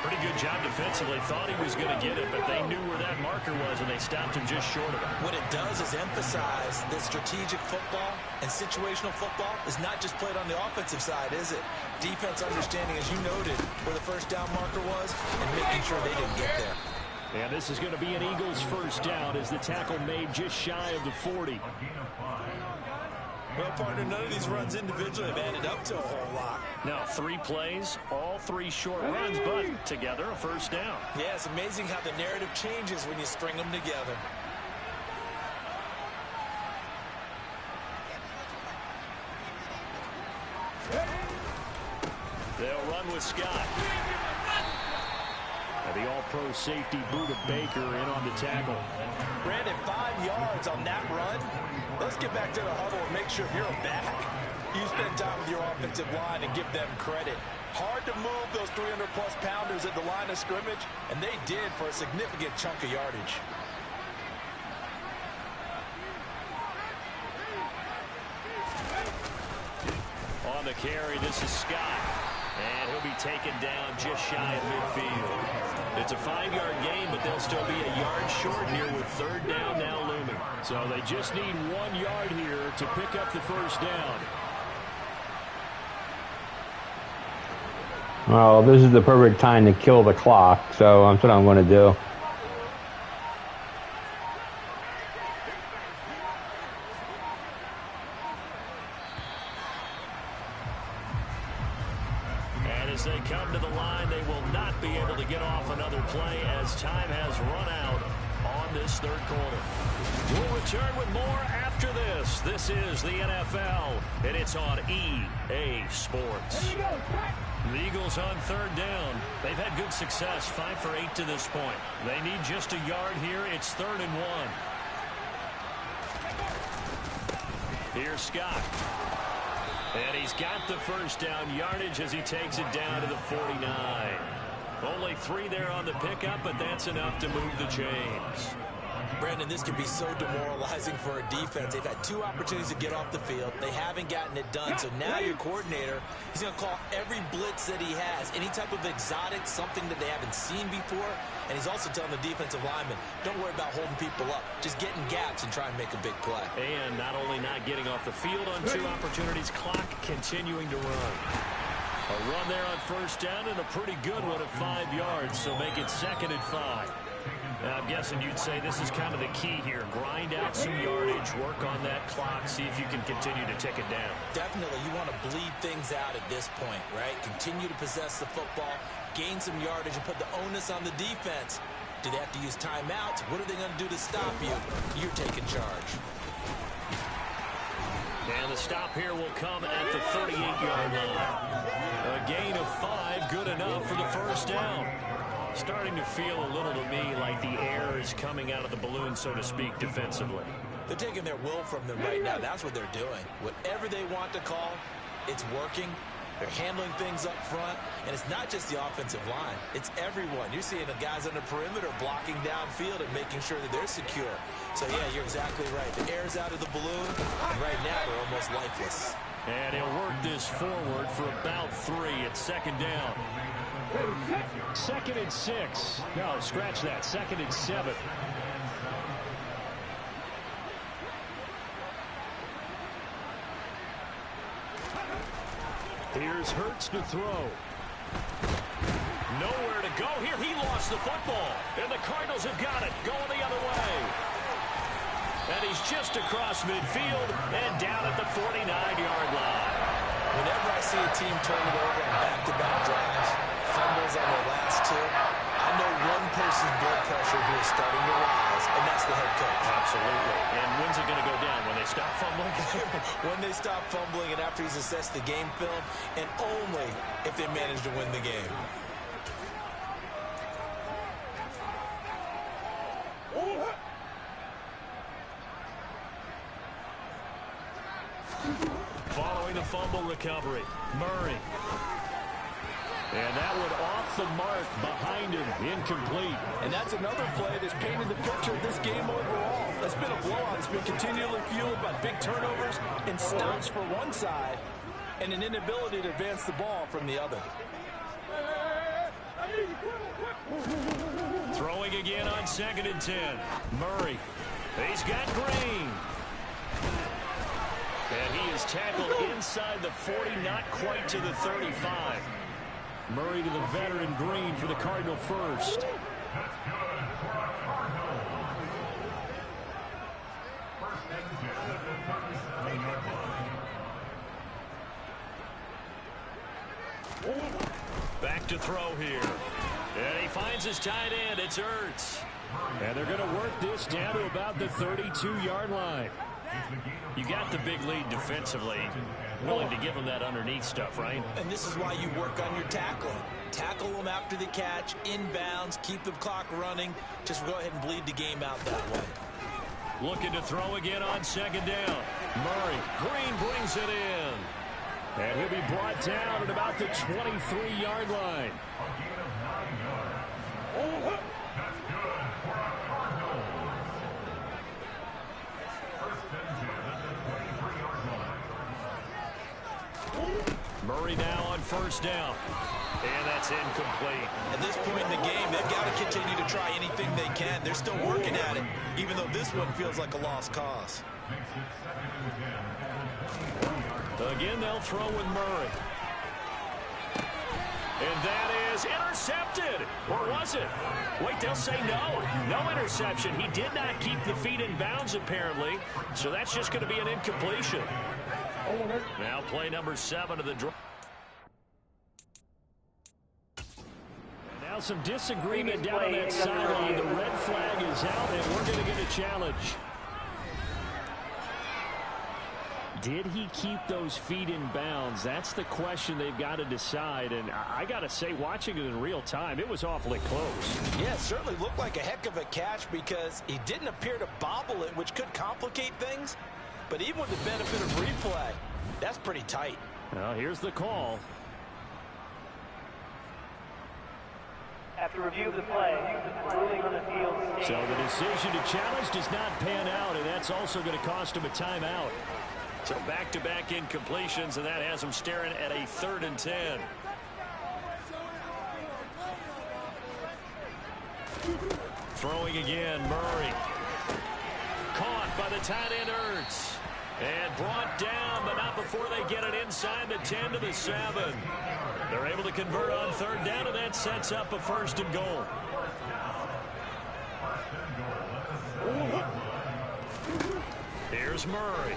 Pretty good job defensively. Thought he was going to get it, but they knew where that marker was, and they stopped him just short of it. What it does is emphasize that strategic football and situational football is not just played on the offensive side, is it? Defense understanding, as you noted, where the first down marker was and making sure they didn't get there. And this is going to be an Eagles first down as the tackle made just shy of the 40. Well, partner, none of these runs individually have added up to a whole lot. Now, 3 plays, all 3 short runs, but together a first down. Yeah, it's amazing how the narrative changes when you string them together. They'll run with Scott. And the all-pro safety Buda Baker in on the tackle. Brandon, 5 yards on that run. Let's get back to the huddle and make sure you're back. You spend time with your offensive line and give them credit. Hard to move those 300-plus pounders at the line of scrimmage, and they did for a significant chunk of yardage. On the carry, this is Scott. And he'll be taken down just shy of midfield. It's a 5-yard gain, but they'll still be a yard short here with third down now looming. So they just need 1 yard here to pick up the first down. Well, this is the perfect time to kill the clock, so that's what I'm going to do. As they come to the line, they will not be able to get off another play as time has run out on this third quarter. We'll return with more after this. This is the NFL, and it's on EA Sports. The Eagles on third down. They've had good success, 5 for 8 to this point. They need just a yard here. It's 3rd and 1. Here's Scott. And he's got the first down yardage as he takes it down to the 49. Only 3 there on the pickup, but that's enough to move the chains. Brandon, this can be so demoralizing for a defense. They've had 2 opportunities to get off the field. They haven't gotten it done. So now your coordinator, he's going to call every blitz that he has, any type of exotic, something that they haven't seen before. And he's also telling the defensive lineman, don't worry about holding people up. Just get in gaps and try and make a big play. And not only not getting off the field on 2 opportunities, clock continuing to run. A run there on first down and a pretty good one at 5 yards, so make it 2nd and 5. Now, I'm guessing you'd say this is kind of the key here. Grind out some yardage, work on that clock, see if you can continue to tick it down. Definitely, you want to bleed things out at this point, right? Continue to possess the football, gain some yardage, and put the onus on the defense. Do they have to use timeouts? What are they going to do to stop you? You're taking charge. And the stop here will come at the 38-yard line. A gain of 5, good enough for the first down. Starting to feel a little to me like the air is coming out of the balloon, so to speak, defensively. They're taking their will from them right now. That's what they're doing. Whatever they want to call, it's working. They're handling things up front, and it's not just the offensive line. It's everyone. You're seeing the guys on the perimeter blocking downfield and making sure that they're secure. So, yeah, you're exactly right. The air's out of the balloon, and right now they're almost lifeless. And he'll work this forward for about 3 at second down. 2nd and 6. No, scratch that. 2nd and 7. Here's Hurts to throw. Nowhere to go here. He lost the football. And the Cardinals have got it. Going the other way. And he's just across midfield and down at the 49-yard line. Whenever I see a team turn it over on back-to-back drives, fumbles on their last 2, I know one person's blood pressure who is starting to rise, and that's the head coach. Absolutely. And when's it going to go down? When they stop fumbling? When they stop fumbling and after he's assessed the game film, and only if they manage to win the game. Following the fumble recovery, Murray. And that one off the mark behind him, incomplete. And that's another play that's painted the picture of this game overall. It's been a blowout. It's been continually fueled by big turnovers and stops for one side and an inability to advance the ball from the other. Throwing again on 2nd and 10. Murray. He's got Green. And he is tackled inside the 40, not quite to the 35. Murray to the veteran Green for the Cardinal first. Back to throw here. And he finds his tight end. It's Ertz. And they're going to work this down to about the 32-yard line. You got the big lead defensively. Willing to give them that underneath stuff, right? And this is why you work on your tackling. Tackle them after the catch, inbounds, keep the clock running. Just go ahead and bleed the game out that way. Looking to throw again on 2nd down. Murray. Green brings it in. And he'll be brought down at about the 23-yard line. Murray now on 1st down. And that's incomplete. At this point in the game, they've got to continue to try anything they can. They're still working at it, even though this one feels like a lost cause. Again, they'll throw with Murray. And that is intercepted. Or was it? Wait, they'll say no. No interception. He did not keep the feet in bounds, apparently. So that's just going to be an incompletion. Now play number 7 of the drive. Now some disagreement down on that sideline. The red flag is out, and we're going to get a challenge. Did he keep those feet in bounds? That's the question they've got to decide. And I got to say, watching it in real time, it was awfully close. Yeah, it certainly looked like a heck of a catch because he didn't appear to bobble it, which could complicate things. But even with the benefit of replay, that's pretty tight. Well, here's the call. After review of the play, ruling on the field stands. So the decision to challenge does not pan out, and that's also going to cost him a timeout. So back-to-back incompletions, and that has him staring at a 3rd and 10. Throwing again, Murray. Caught by the tight end Ertz. And brought down, but not before they get it inside the 10 to the 7. They're able to convert on 3rd down, and that sets up a 1st and goal. Here's Murray.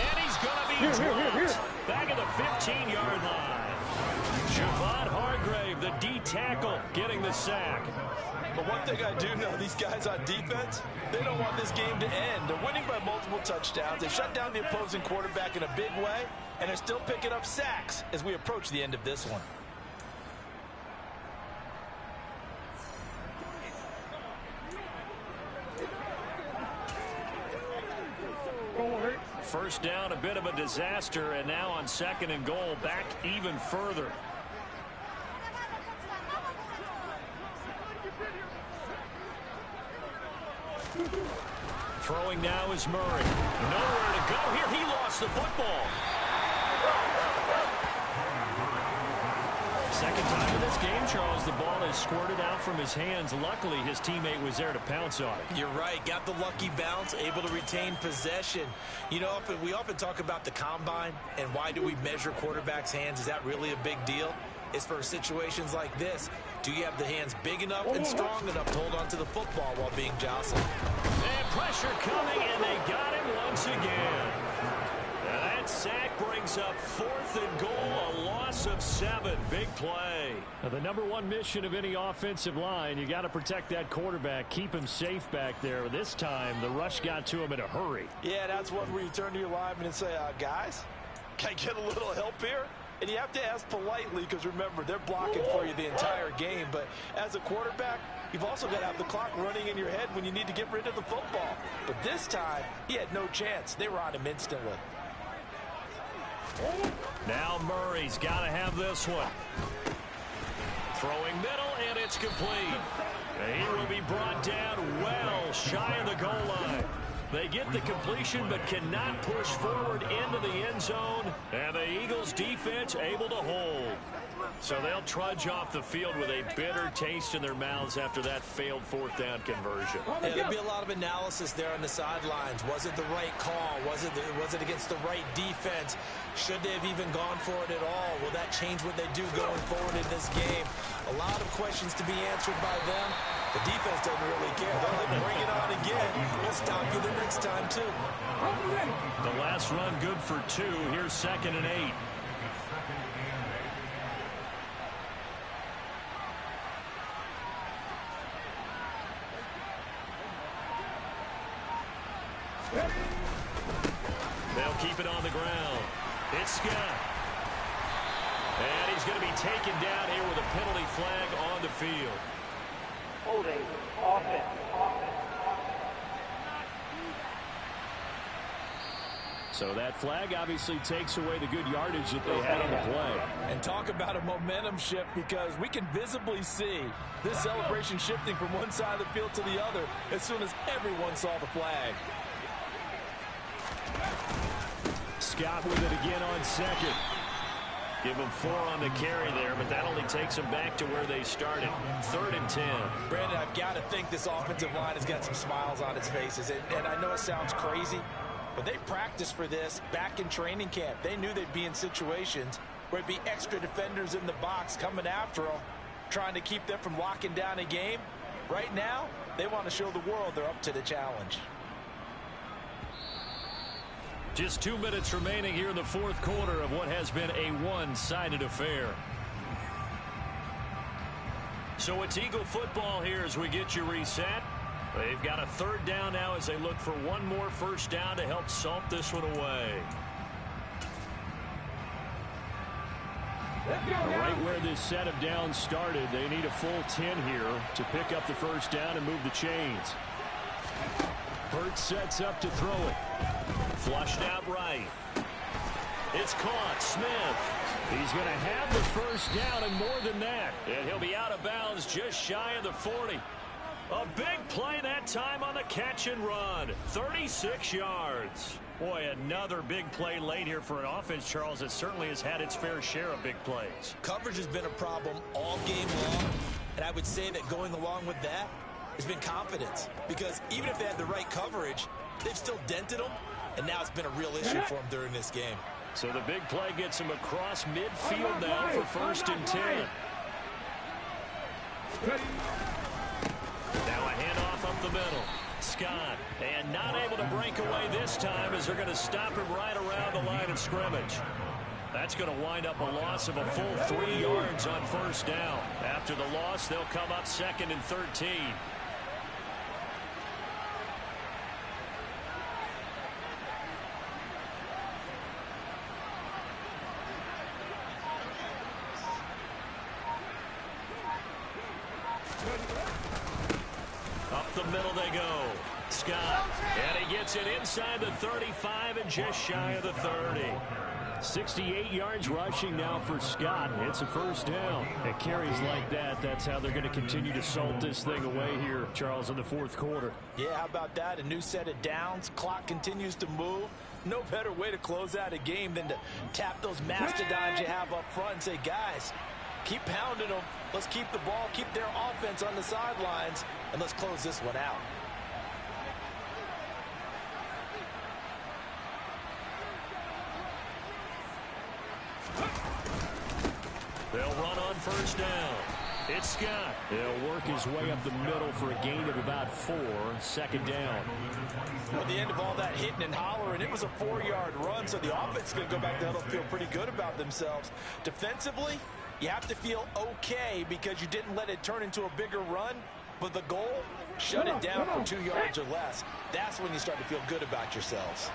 And he's going to be dropped back at the 15-yard line. Javon Hargrave, the D tackle, getting the sack. But one thing I do know, these guys on defense, they don't want this game to end. They're winning by multiple touchdowns. They shut down the opposing quarterback in a big way, and they're still picking up sacks as we approach the end of this one. First down, a bit of a disaster, and now on 2nd and goal, back even further. Throwing now is Murray. Nowhere to go here. He lost the football. Second time in this game, Charles, the ball is squirted out from his hands. Luckily, his teammate was there to pounce on it. You're right. Got the lucky bounce, able to retain possession. You know, we often talk about the combine and why do we measure quarterbacks' hands. Is that really a big deal? It's for situations like this. Do you have the hands big enough and strong enough to hold onto the football while being jostled? And pressure coming, and they got him once again. That sack brings up 4th and goal, a loss of 7. Big play. Now, the #1 mission of any offensive line, you got to protect that quarterback, keep him safe back there. This time, the rush got to him in a hurry. Yeah, that's one where you turn to your lineman and say, guys, can I get a little help here? And you have to ask politely because, remember, they're blocking for you the entire game. But as a quarterback, you've also got to have the clock running in your head when you need to get rid of the football. But this time, he had no chance. They were on him instantly. Now Murray's got to have this one. Throwing middle, and it's complete. He will be brought down well shy of the goal line. They get the completion but cannot push forward into the end zone. And the Eagles defense able to hold. So they'll trudge off the field with a bitter taste in their mouths after that failed 4th down conversion. Yeah, there'll be a lot of analysis there on the sidelines. Was it the right call? Was it against the right defense? Should they have even gone for it at all? Will that change what they do going forward in this game? A lot of questions to be answered by them. The defense doesn't really care. They'll like, bring it on again. We'll stop you the next time, too. The last run good for 2. Here's 2nd and 8. They'll keep it on the ground. It's Scott. And he's going to be taken down here with a penalty flag on the field. Holding. Offense. So that flag obviously takes away the good yardage that they had on the play. And talk about a momentum shift, because we can visibly see this celebration shifting from one side of the field to the other as soon as everyone saw the flag. Scott with it again on 2nd. Give them 4 on the carry there, but that only takes them back to where they started. 3rd and 10. Brandon, I've got to think this offensive line has got some smiles on its faces. And I know it sounds crazy, but they practiced for this back in training camp. They knew they'd be in situations where it'd be extra defenders in the box coming after them, trying to keep them from locking down a game. Right now, they want to show the world they're up to the challenge. Just 2 minutes remaining here in the 4th quarter of what has been a one-sided affair. So it's Eagle football here as we get you reset. They've got a 3rd down now as they look for one more first down to help salt this one away. Right where this set of downs started, they need a full 10 here to pick up the first down and move the chains. Burt sets up to throw it. Flushed out right. It's caught. Smith. He's going to have the first down and more than that. And he'll be out of bounds just shy of the 40. A big play that time on the catch and run. 36 yards. Boy, another big play late here for an offense, Charles, that certainly has had its fair share of big plays. Coverage has been a problem all game long, and I would say that going along with that has been confidence, because even if they had the right coverage, they've still dented them, and now it's been a real issue for them during this game. So the big play gets him across midfield now for 1st and 10. Now a handoff up the middle. Scott, and not able to break away this time as they're going to stop him right around the line of scrimmage. That's going to wind up a loss of a full 3 yards on 1st down. After the loss, they'll come up 2nd and 13. Up the middle they go. Scott, and he gets Gets it inside the 35 and just shy of the 30. 68 yards rushing now for Scott. It's a first down. At carries like that, that's how they're going to continue to salt this thing away here, Charles, in the fourth quarter. Yeah, how about that? A new set of downs. Clock continues to move. No better way to close out a game than to tap those mastodons you have up front and say, guys, keep pounding them. Let's keep the ball, keep their offense on the sidelines, and let's close this one out. They'll run on first down. It's Scott. He'll work his way up the middle for a gain of about 4. Second down. At the end of all that hitting and hollering, it was a 4-yard run, so the offense is going to go back to huddle, feel pretty good about themselves. Defensively, you have to feel okay because you didn't let it turn into a bigger run, but the goal, shut it down for 2 yards or less. That's when you start to feel good about yourselves.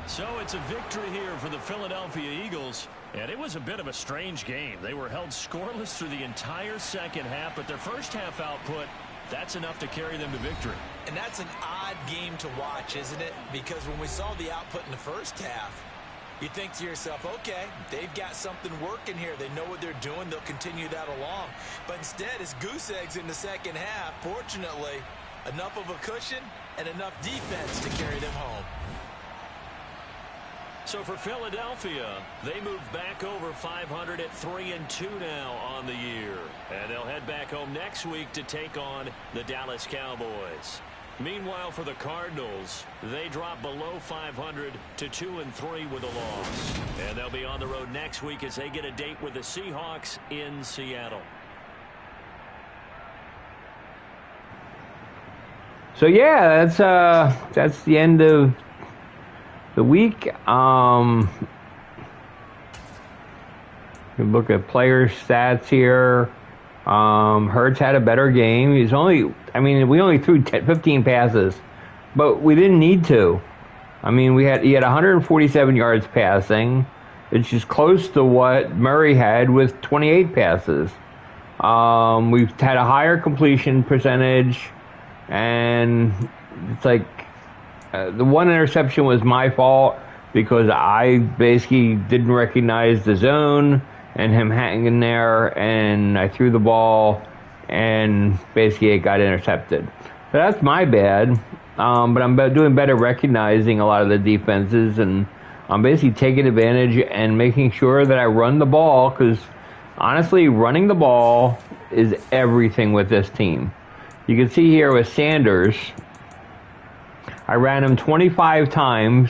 So it's a victory here for the Philadelphia Eagles, and it was a bit of a strange game. They were held scoreless through the entire second half, but their first half output, that's enough to carry them to victory. And that's an odd game to watch, isn't it? Because when we saw the output in the first half, you think to yourself, okay, they've got something working here. They know what they're doing. They'll continue that along. But instead, it's goose eggs in the second half. Fortunately, enough of a cushion and enough defense to carry them home. So for Philadelphia, they move back over 500 at 3-2 now on the year. And they'll head back home next week to take on the Dallas Cowboys. Meanwhile, for the Cardinals, they drop below 500 to 2-3 with a loss. And they'll be on the road next week as they get a date with the Seahawks in Seattle. So yeah, that's the end of the week. You look at player stats here. Hurts had a better game. We only threw 15 passes, but we didn't need to. He had 147 yards passing, which is close to what Murray had with 28 passes. We've had a higher completion percentage, and it's like, the one interception was my fault because I basically didn't recognize the zone and him hanging there, and I threw the ball, and basically it got intercepted. So that's my bad, but I'm doing better recognizing a lot of the defenses, and I'm basically taking advantage and making sure that I run the ball, because honestly, running the ball is everything with this team. You can see here with Sanders, I ran him 25 times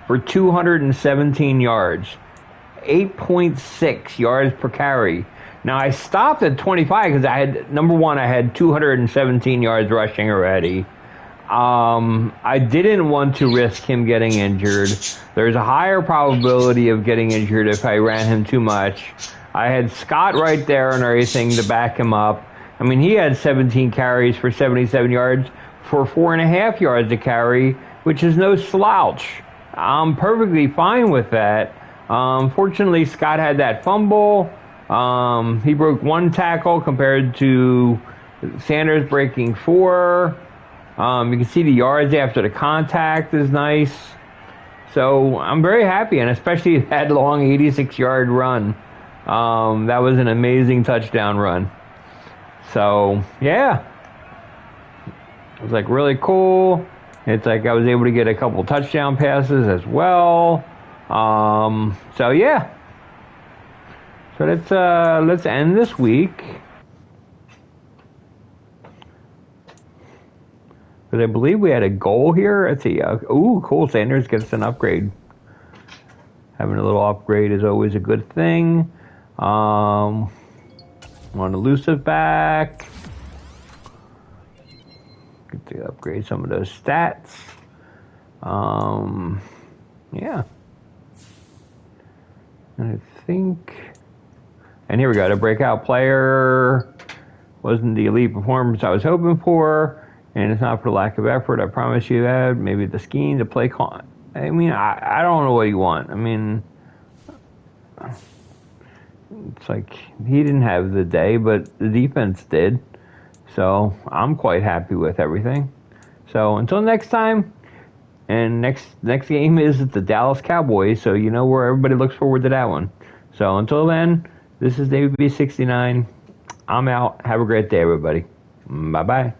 for 217 yards, 8.6 yards per carry. Now, I stopped at 25 because I had 217 yards rushing already. I didn't want to risk him getting injured. There's a higher probability of getting injured if I ran him too much. I had Scott right there and everything to back him up. He had 17 carries for 77 yards. For 4.5 yards to carry, which is no slouch. I'm perfectly fine with that. Fortunately, Scott had that fumble. He broke 1 tackle compared to Sanders breaking 4. You can see the yards after the contact is nice. So I'm very happy, and especially that long 86-yard run. That was an amazing touchdown run. So, yeah. It was like really cool. It's like I was able to get a couple touchdown passes as well. So yeah. So let's end this week. Because I believe we had a goal here. Let's see. Cool. Sanders gets an upgrade. Having a little upgrade is always a good thing. On elusive back. To upgrade some of those stats. Yeah. And here we go. The breakout player wasn't the elite performance I was hoping for. And it's not for lack of effort, I promise you that. Maybe the scheme, the play call. I mean, I don't know what you want. I mean, it's like he didn't have the day, but the defense did. So I'm quite happy with everything. So until next time, and next game is the Dallas Cowboys, so you know where everybody looks forward to that one. So until then, this is David B69. I'm out. Have a great day, everybody. Bye-bye.